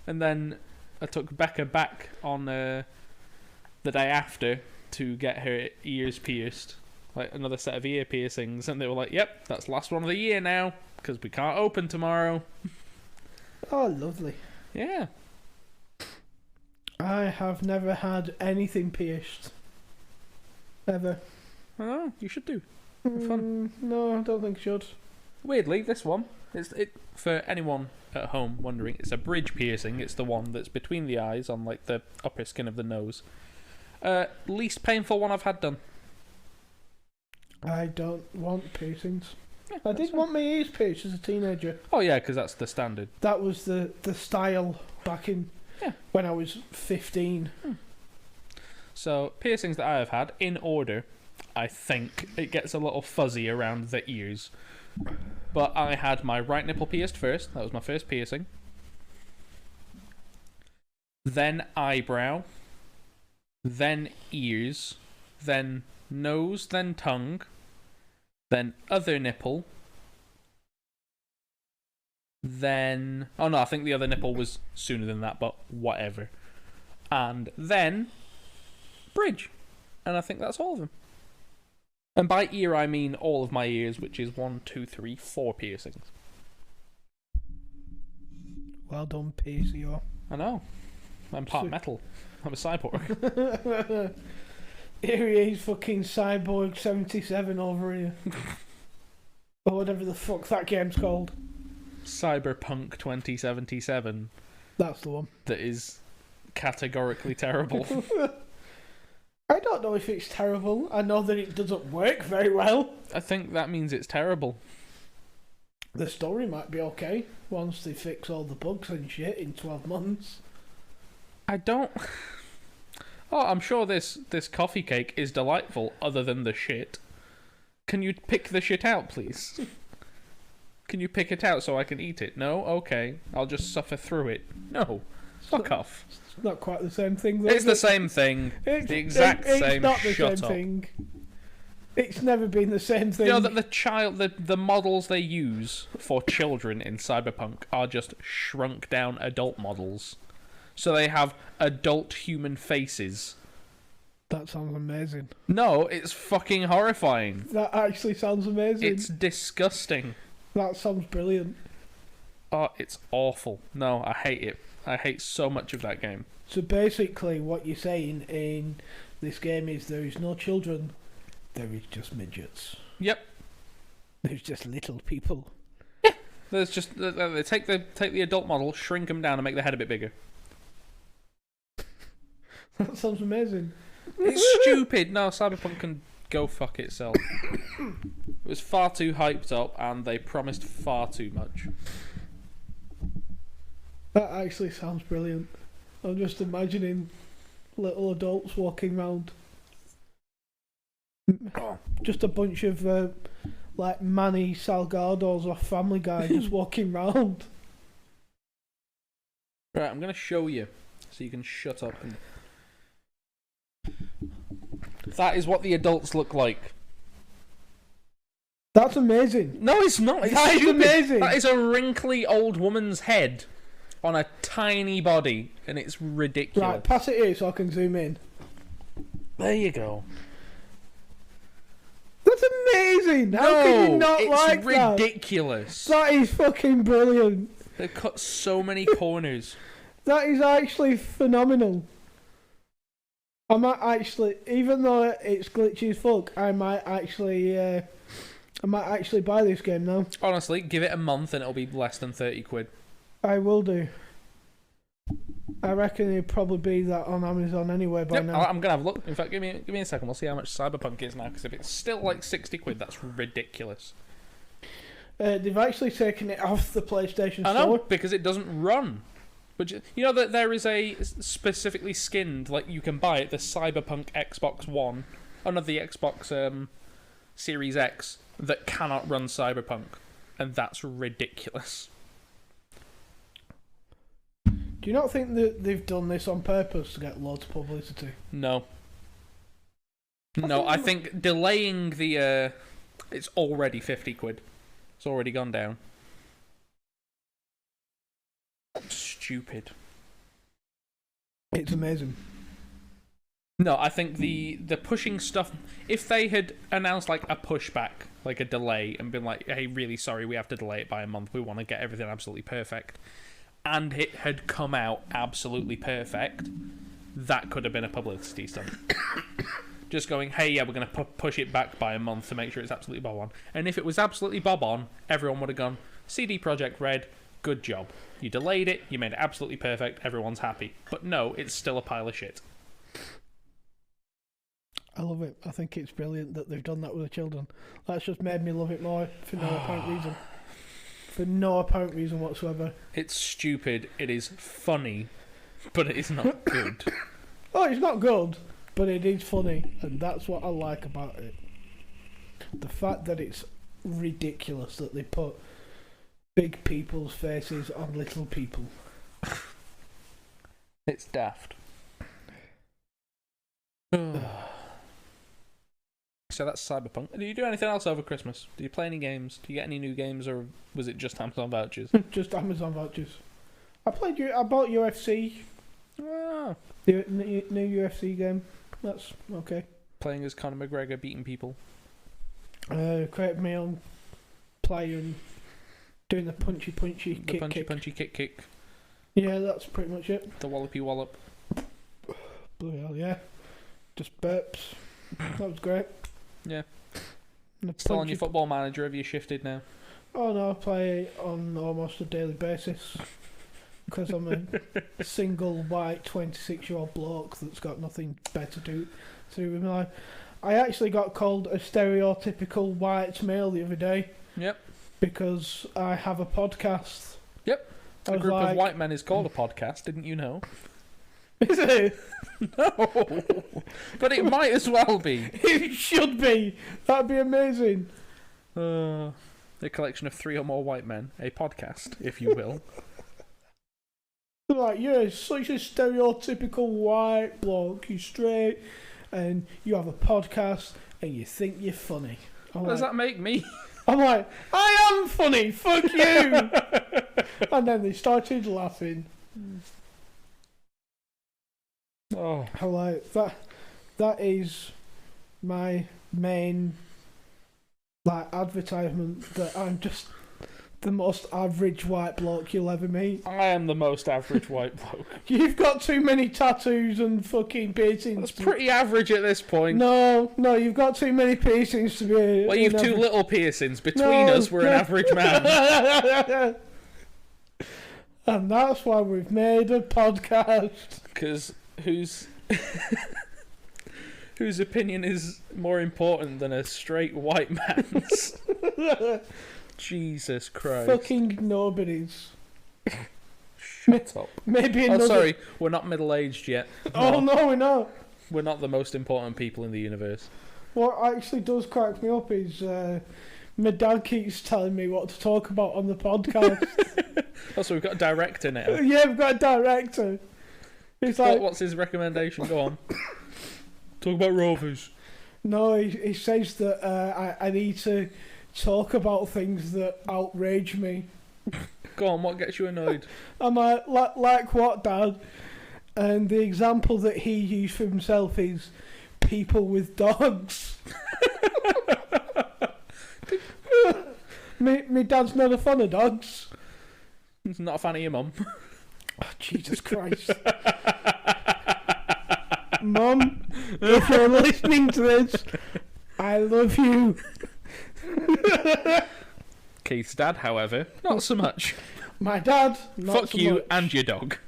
and then I took Becca back on the day after to get her ears pierced, like another set of ear piercings, and they were like, "Yep, that's the last one of the year now because we can't open tomorrow." Oh, lovely. Yeah. I have never had anything pierced. Ever. Oh, you should do. Fun. No, I don't think I should. Weirdly, this one for anyone at home wondering, it's a bridge piercing. It's the one that's between the eyes on like the upper skin of the nose. Least painful one I've had done. I don't want piercings. Yeah, I did want my ears pierced as a teenager. Oh yeah, because that's the standard. That was the style back in when I was 15. So piercings that I have had in order. I think it gets a little fuzzy around the ears. But I had my right nipple pierced first. That was my first piercing. Then eyebrow. Then ears. Then nose. Then tongue. Then other nipple. Then... Oh no, I think the other nipple was sooner than that, but whatever. And then... bridge. And I think that's all of them. And by ear, I mean all of my ears, which is 1, 2, 3, 4 piercings. Well done, PCO. I know. I'm part metal. I'm a cyborg. Here he is, fucking Cyborg 77 over here. Or whatever the fuck that game's called. Cyberpunk 2077. That's the one. That is categorically terrible. I don't know if it's terrible. I know that it doesn't work very well. I think that means it's terrible. The story might be okay once they fix all the bugs and shit in 12 months. I don't... Oh, I'm sure this coffee cake is delightful other than the shit. Can you pick the shit out, please? Can you pick it out so I can eat it? No? Okay. I'll just suffer through it. No. Fuck off. It's not quite the same thing, though. It's the same thing. The exact same. It's not the Shut same up. thing. It's never been the same thing. You know that the models they use for children in Cyberpunk are just shrunk down adult models. So they have adult human faces That sounds amazing. No, it's fucking horrifying. That actually sounds amazing. It's disgusting. That sounds brilliant. Oh, it's awful. No, I hate it. I hate so much of that game. So basically what you're saying in this game is there is no children, there is just midgets. Yep. There's just little people. There's just they take the adult model, shrink them down, and make their head a bit bigger. That sounds amazing. It's stupid. No, Cyberpunk can go fuck itself. It was far too hyped up, and they promised far too much. That actually sounds brilliant. I'm just imagining little adults walking around. Just a bunch of like Manny Salgados or Family Guy just walking round. Right, I'm going to show you so you can shut up. And... That is what the adults look like. That's amazing. No, it's not. It's That is stupid. amazing. That is a wrinkly old woman's head on a tiny body, and it's ridiculous. Right, pass it here so I can zoom in. There you go. That's amazing. How can you not like it's that? ridiculous. That is fucking brilliant. They've cut so many corners. That is actually phenomenal. I might actually, even though it's glitchy as fuck, I might actually buy this game now. Honestly, give it a month and it'll be less than 30 quid. I will do. I reckon it'll probably be that on Amazon anyway by now. I'm gonna have a look. In fact, give me a second. We'll see how much Cyberpunk is now. Because if it's still like 60 quid, that's ridiculous. They've actually taken it off the PlayStation I Store. know, because it doesn't run. But you know that there is a specifically skinned, like you can buy it, the Cyberpunk Xbox One, not the Xbox Series X, that cannot run Cyberpunk, and that's ridiculous. Do you not think that they've done this on purpose to get loads of publicity? No. No, I think delaying the it's already 50 quid. It's already gone down. Stupid. It's amazing. No, I think the pushing stuff, if they had announced like a pushback, like a delay, and been like, hey, really sorry, we have to delay it by a month, we want to get everything absolutely perfect, and it had come out absolutely perfect, that could have been a publicity stunt. Just going, hey, yeah, we're going to push it back by a month to make sure it's absolutely bob on. And if it was absolutely bob on, everyone would have gone, CD Projekt Red, good job. You delayed it, you made it absolutely perfect, everyone's happy. But no, it's still a pile of shit. I love it. I think it's brilliant that they've done that with the children. That's just made me love it more for no apparent reason. For no apparent reason whatsoever. It's stupid, it is funny, but it is not good. Oh, it's not good, but it is funny, and that's what I like about it. The fact that it's ridiculous that they put big people's faces on little people. It's daft. So that's Cyberpunk. Do you do anything else over Christmas? Do you play any games? Do you get any new games, or was it just Amazon vouchers? Just Amazon vouchers. I bought UFC. Ah. The new UFC game. That's okay. Playing as Conor McGregor, beating people. Created my own player and doing the punchy kick. Yeah, that's pretty much it. The wallopy wallop. Bloody hell, yeah. Just burps. That was great. Yeah. And Still on your football manager, have you shifted now? Oh no, I play on almost a daily basis. Because I'm a single white 26-year-old bloke that's got nothing better to do with my life. I actually got called a stereotypical white male the other day. Yep. Because I have a podcast. Yep. A group of white men is called a podcast, didn't you know? Is it? No. But it might as well be. It should be. That'd be amazing. A collection of 3 or more white men. A podcast, if you will. Like, you're such a stereotypical white bloke. You're straight, and you have a podcast, and you think you're funny. What does that make me? I'm like, I am funny. Fuck you. And then they started laughing. Oh, I'm like, that is my main advertisement, that I'm just the most average white bloke you'll ever meet. I am the most average white bloke. You've got too many tattoos and fucking piercings. That's pretty average at this point. No, you've got too many piercings to be. Well, you've too little piercings. Between us, we're an average man. And that's why we've made a podcast. Because whose opinion is more important than a straight white man's? Jesus Christ. Fucking nobody's. Shut up. Maybe another... Oh, sorry. We're not middle-aged yet. No. Oh, no, we're not. We're not the most important people in the universe. What actually does crack me up is my dad keeps telling me what to talk about on the podcast. Also, we've got a director now. Yeah, we've got a director. He's like... What's his recommendation? Go on. Talk about rovers. No, he says that I need to talk about things that outrage me. Go on, what gets you annoyed? I'm like what, Dad? And the example that he used for himself is people with dogs. me dad's not a fan of dogs. He's not a fan of your mum. Oh, Jesus Christ. Mum, if you're listening to this, I love you. Keith's dad, however, not so much. My dad, not Fuck so you much. and your dog.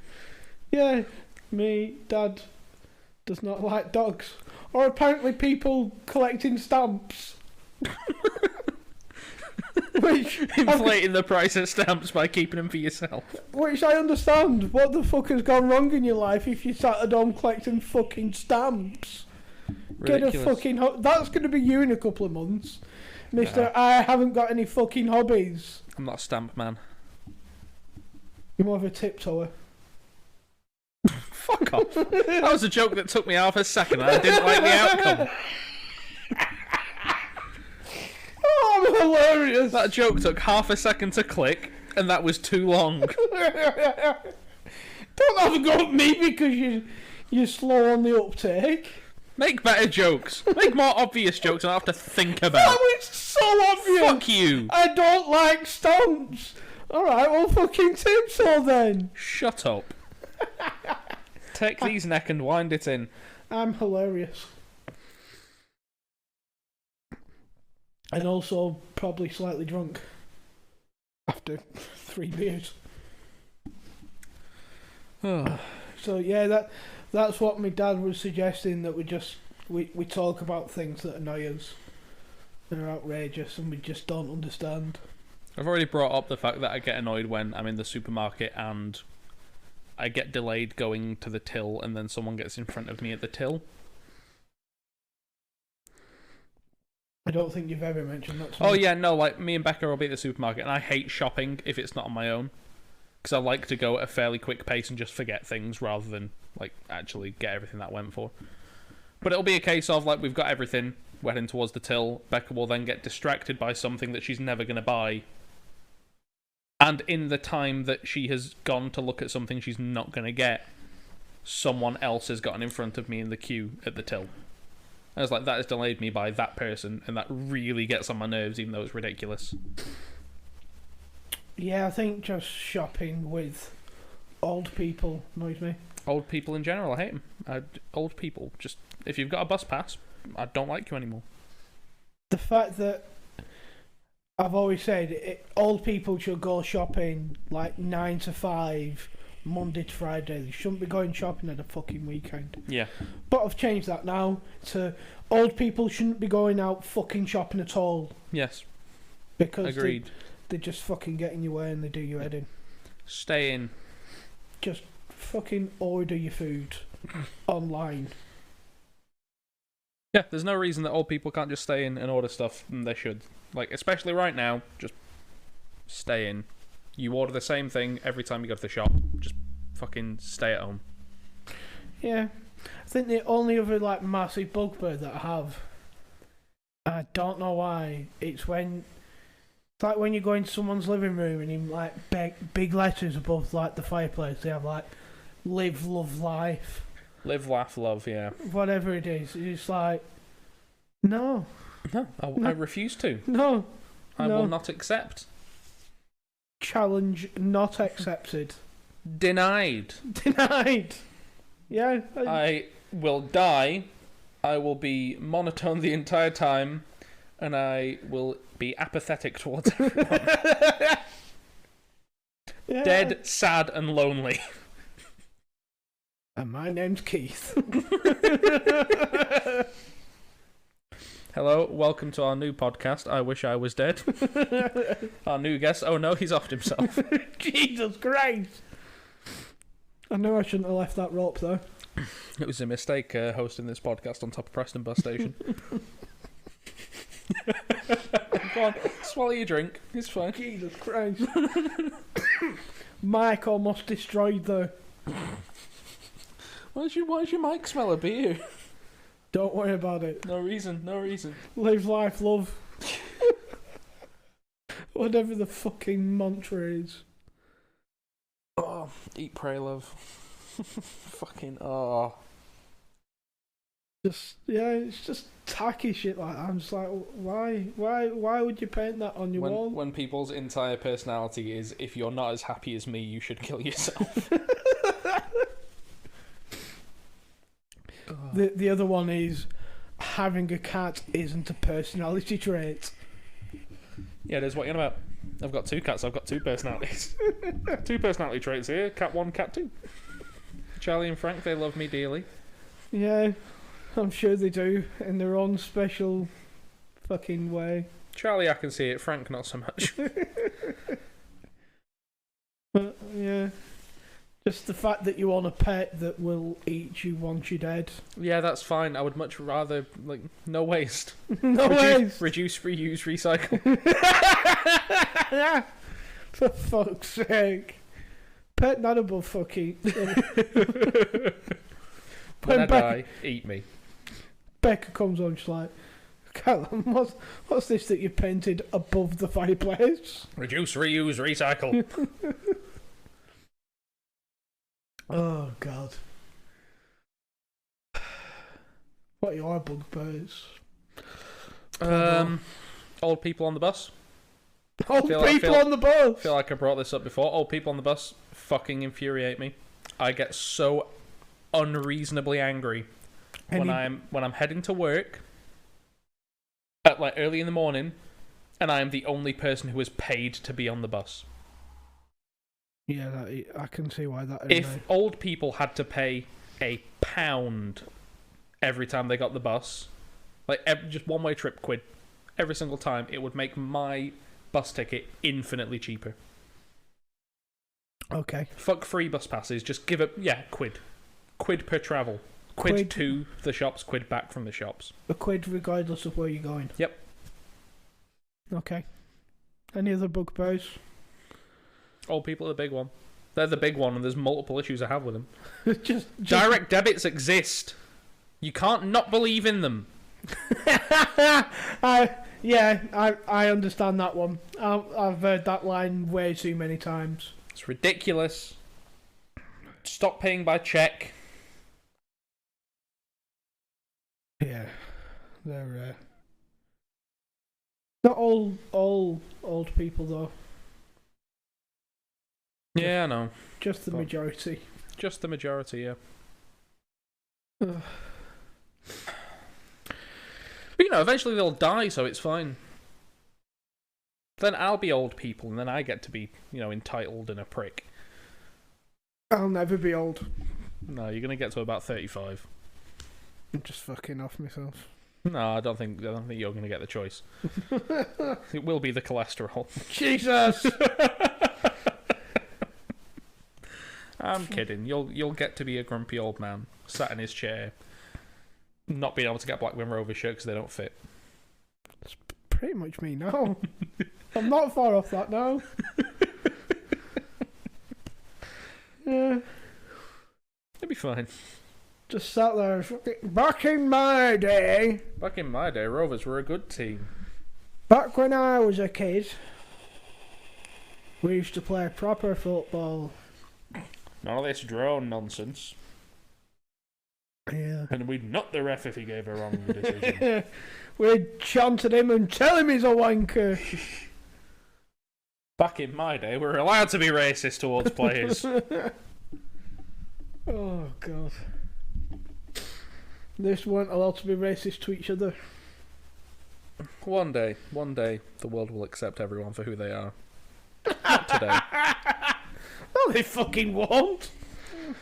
Yeah, me dad does not like dogs. Or apparently people collecting stamps. Which Inflating the price of stamps by keeping them for yourself. Which I understand. What the fuck has gone wrong in your life if you sat at home collecting fucking stamps? Ridiculous. Get a fucking... That's going to be you in a couple of months. Mister, I haven't got any fucking hobbies. I'm not a stamp man. You're more of a tiptoer. Fuck off. That was a joke that took me half a second and I didn't like the outcome. Oh, I'm hilarious. That joke took half a second to click and that was too long. Don't have a go at me because you're slow on the uptake. Make better jokes. Make more obvious jokes I have to think about. That was so obvious. Fuck you. I don't like stamps. Alright, well fucking tiptoe then. Shut up. Take these neck and wind it in. I'm hilarious. And also probably slightly drunk. After 3 beers. So yeah, that's what my dad was suggesting, that we talk about things that annoy us and are outrageous and we just don't understand. I've already brought up the fact that I get annoyed when I'm in the supermarket and I get delayed going to the till and then someone gets in front of me at the till. I don't think you've ever mentioned that to Oh me. yeah, no, like me and Becca will be at the supermarket and I hate shopping if it's not on my own. Because I like to go at a fairly quick pace and just forget things rather than like actually get everything that I went for. But it'll be a case of like we've got everything, we're heading towards the till, Becca will then get distracted by something that she's never going to buy. And in the time that she has gone to look at something she's not going to get, someone else has gotten in front of me in the queue at the till. I was like, that has delayed me by that person, and that really gets on my nerves, even though it's ridiculous. Yeah, I think just shopping with old people annoys me. Old people in general, I hate them. Old people, just, if you've got a bus pass, I don't like you anymore. The fact that I've always said old people should go shopping like 9 to 5, Monday to Friday. They shouldn't be going shopping at a fucking weekend. Yeah. But I've changed that now to old people shouldn't be going out fucking shopping at all. Yes. Because agreed. They just fucking get in your way and they do your head in. Stay in. Just fucking order your food online. Yeah, there's no reason that old people can't just stay in and order stuff, and they should. Like, especially right now, just stay in. You order the same thing every time you go to the shop. Just fucking stay at home. Yeah. I think the only other like massive bugbear that I have, I don't know why, it's when you go into someone's living room and in like big letters above like the fireplace they have like "Live, Love, Life." Live, laugh, love, yeah. Whatever it is. It's like, no. No, I refuse to. No. I will not accept. Challenge not accepted. Denied. Denied. Yeah. I will die. I will be monotone the entire time. And I will be apathetic towards everyone. Yeah. Dead, sad, and lonely. And my name's Keith. Hello, welcome to our new podcast, I Wish I Was Dead. Our new guest, oh no, he's offed himself. Jesus Christ. I know I shouldn't have left that rope though. It was a mistake hosting this podcast on top of Preston bus station. Go on, swallow your drink. It's fine. Jesus Christ. Mike almost destroyed though. Why does your mic smell of beer? Don't worry about it. No reason. Live life, love. Whatever the fucking mantra is. Oh, eat, pray, love. Fucking, oh. It's just tacky shit like that. I'm just like, why would you paint that on your wall? When people's entire personality is, if you're not as happy as me, you should kill yourself. The other one is, having a cat isn't a personality trait. Yeah, it is. What you're on about? I've got two cats. I've got two personalities. Two personality traits here. Cat 1, cat 2. Charlie and Frank, they love me dearly. Yeah, I'm sure they do, in their own special fucking way. Charlie, I can see it. Frank, not so much. But, yeah. Just the fact that you want a pet that will eat you once you're dead. Yeah, that's fine. I would much rather, no waste. No waste! Reduce, reuse, recycle. For fuck's sake. Pet not above fucking. When I die, eat me. Becca comes on, she's like, Callum, what's this that you painted above the fireplace? Reduce, reuse, recycle. Oh, God. What are your bugbears? Old people on the bus. Old people on the bus! I feel like I brought this up before. Old people on the bus fucking infuriate me. I get so unreasonably angry when I'm heading to work at early in the morning and I am the only person who is paid to be on the bus. Yeah, I can see why that is. If old people had to pay £1 every time they got the bus, just one-way trip quid, every single time, it would make my bus ticket infinitely cheaper. Okay. Fuck free bus passes, just give it, quid. Quid per travel. Quid to the shops, quid back from the shops. A quid regardless of where you're going? Yep. Okay. Any other bugbears? Old people are the big one. They're the big one, and there's multiple issues I have with them. just Direct debits exist. You can't not believe in them. I understand that one. I've heard that line way too many times. It's ridiculous. Stop paying by check. Yeah, they're not all old people though. Yeah, I know. Just the majority. Just the majority, yeah. But eventually they'll die, so it's fine. Then I'll be old people, and then I get to be, entitled and a prick. I'll never be old. No, you're gonna get to about 35. I'm just fucking off myself. No, I don't think you're gonna get the choice. It will be the cholesterol. Jesus. I'm kidding. You'll get to be a grumpy old man sat in his chair, not being able to get black Wind Rover shirts because they don't fit. That's pretty much me now. I'm not far off that now. Yeah. It'll be fine. Just sat there. Back in my day, Rovers were a good team. Back when I was a kid, we used to play proper football. None of this drone nonsense. Yeah. And we'd knock the ref if he gave a wrong decision. We'd chant at him and tell him he's a wanker. Back in my day, we were allowed to be racist towards players. Oh, God. This weren't allowed to be racist to each other. One day, the world will accept everyone for who they are. Not today. No, they fucking won't.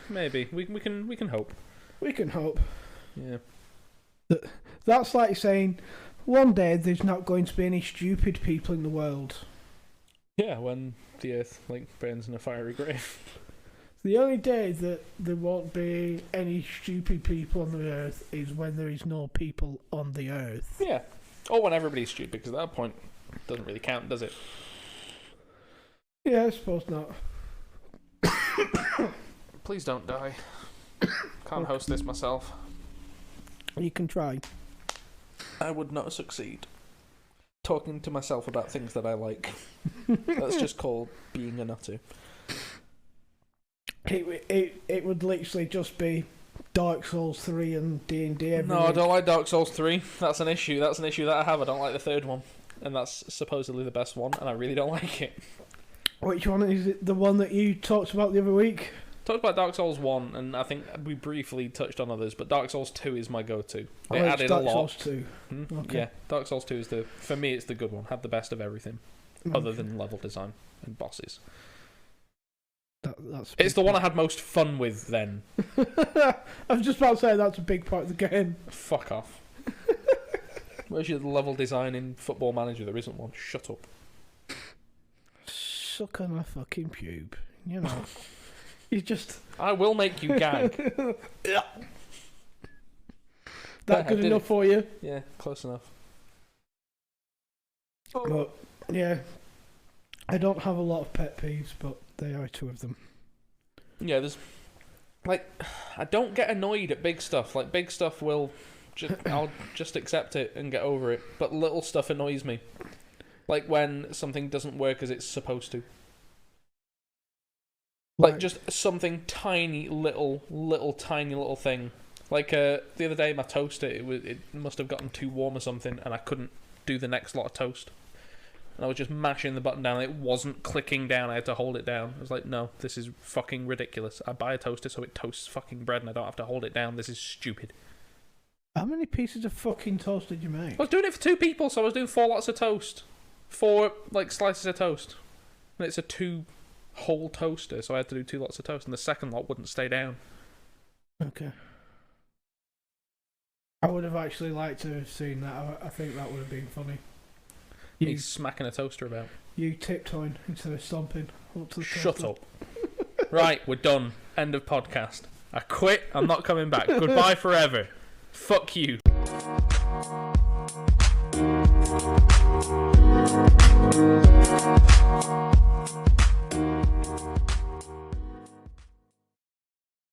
Maybe we can hope. We can hope. Yeah. That's like saying, one day there's not going to be any stupid people in the world. Yeah, when the earth burns in a fiery grave. The only day that there won't be any stupid people on the earth is when there is no people on the earth. Yeah. Or when everybody's stupid, because at that point it doesn't really count, does it? Yeah, I suppose not. Please don't die. Can't host this myself. You can try. I would not succeed. Talking to myself about things that I like. That's just called being a nutter. It would literally just be Dark Souls 3 and D&D every No, I week. don't like Dark Souls 3. That's an issue. That's an issue that I have. I don't like the third one. And that's supposedly the best one, and I really don't like it. Which one is it? The one that you talked about the other week? Talked about Dark Souls 1, and I think we briefly touched on others, but Dark Souls 2 is my go-to. They added Dark a lot. Souls 2. Okay. Yeah, Dark Souls 2 is for me, it's the good one. Had the best of everything, other than level design and bosses. It's the one I had most fun with then. I was just about to say that's a big part of the game. Fuck off. Where's your level design in Football Manager? There isn't one. Shut up. Suck on a fucking pube. You know. You just... I will make you gag. That good enough for you? Yeah, close enough. But, yeah. I don't have a lot of pet peeves, but there are two of them. Yeah, there's... I don't get annoyed at big stuff. Big stuff will... I'll just accept it and get over it. But little stuff annoys me. Like when something doesn't work as it's supposed to. Just something tiny tiny little thing. The other day, my toaster, it must have gotten too warm or something, and I couldn't do the next lot of toast. And I was just mashing the button down, it wasn't clicking down, I had to hold it down. I was like, no, this is fucking ridiculous. I buy a toaster so it toasts fucking bread and I don't have to hold it down, this is stupid. How many pieces of fucking toast did you make? I was doing it for 2 people, so I was doing 4 lots of toast. 4, slices of toast. And it's a 2-hole toaster, so I had to do 2 lots of toast, and the second lot wouldn't stay down. Okay. I would have actually liked to have seen that. I think that would have been funny. Me smacking a toaster about. You tiptoeing instead of stomping up to the Shut up. Right, we're done. End of podcast. I quit. I'm not coming back. Goodbye forever. Fuck you.